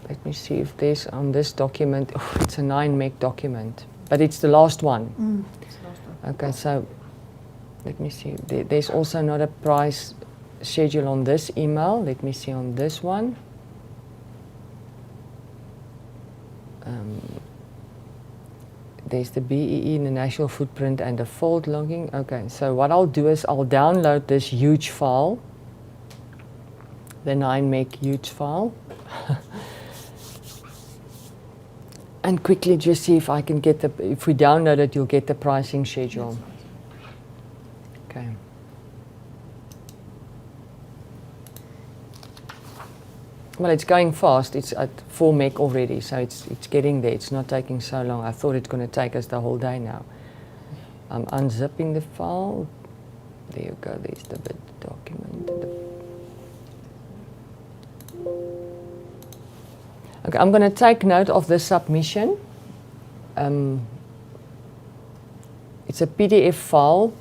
Let me see if there's on this document. Oh, it's a 9 meg document, but it's the last one. It's the last one. Okay, so let me see. There's also not a price schedule on this email. Let me see on this one. There's the BEE, the national footprint, and the fault logging. Okay, so what I'll do is I'll download this huge file, the 9 meg huge file, and quickly just see if I can get the, if we download it, you'll get the pricing schedule. Okay. Well, it's going fast. It's at 4 meg already, so it's getting there. It's not taking so long. I thought it's going to take us the whole day now. I'm unzipping the file. There you go. There's the bid document. Okay, I'm going to take note of the submission. It's a PDF file,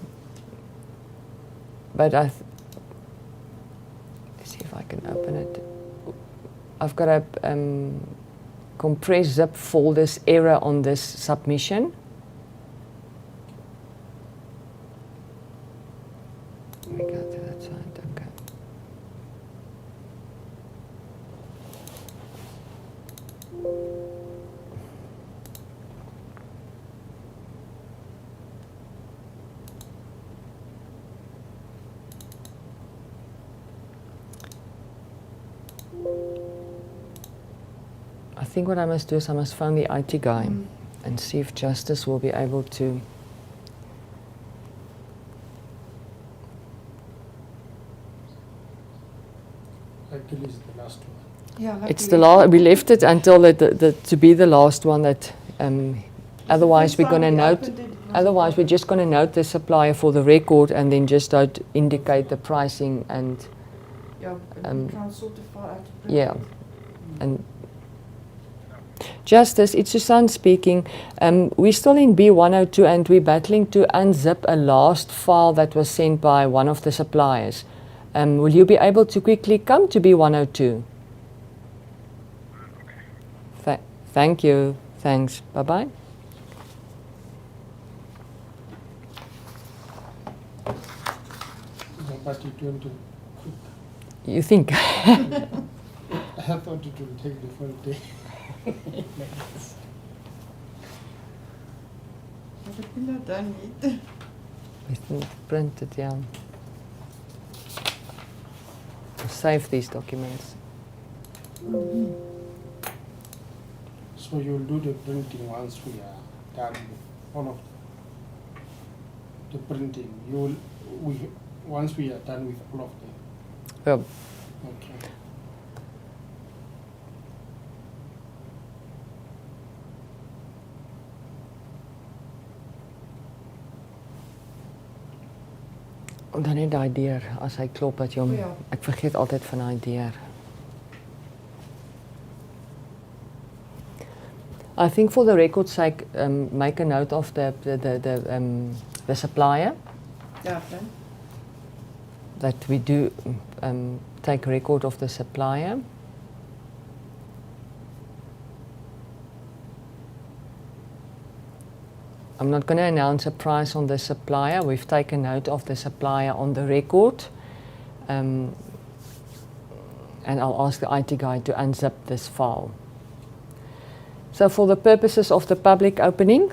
but let's see if I can open it. I've got a compressed zip folders error on this submission. Let me go to that side, okay. I think what I must do is I must phone the IT guy and see if Justice will be able to. Luckily, it's the last one. Yeah, It's the last. We left it until to be the last one. That otherwise we're going to note. Otherwise we're just going to note the supplier for the record and then just don't indicate the pricing and. Yeah, Um, try and sort the file out. Yeah, and Justice, it's Susan speaking. We're still in B102 and we're battling to unzip a last file that was sent by one of the suppliers. Will you be able to quickly come to B102? Thank you. Thanks. Bye-bye. But it went too quick. You think? I thought it would take the full day. Wat heb je nou dan niet? It's not printed, yeah. Save these documents. So you'll do the printing once we are done with all of the printing. Once we are done with all of them. Well, Okay. dan net daai deur as hy klop dat jy hom. O ja. Ek vergeet altyd van daai deur. I think for the record's sake, make a note of the supplier. Ja, dan. That we do take record of the supplier. I'm not going to announce a price on the supplier. We've taken note of the supplier on the record. And I'll ask the IT guy to unzip this file. So for the purposes of the public opening,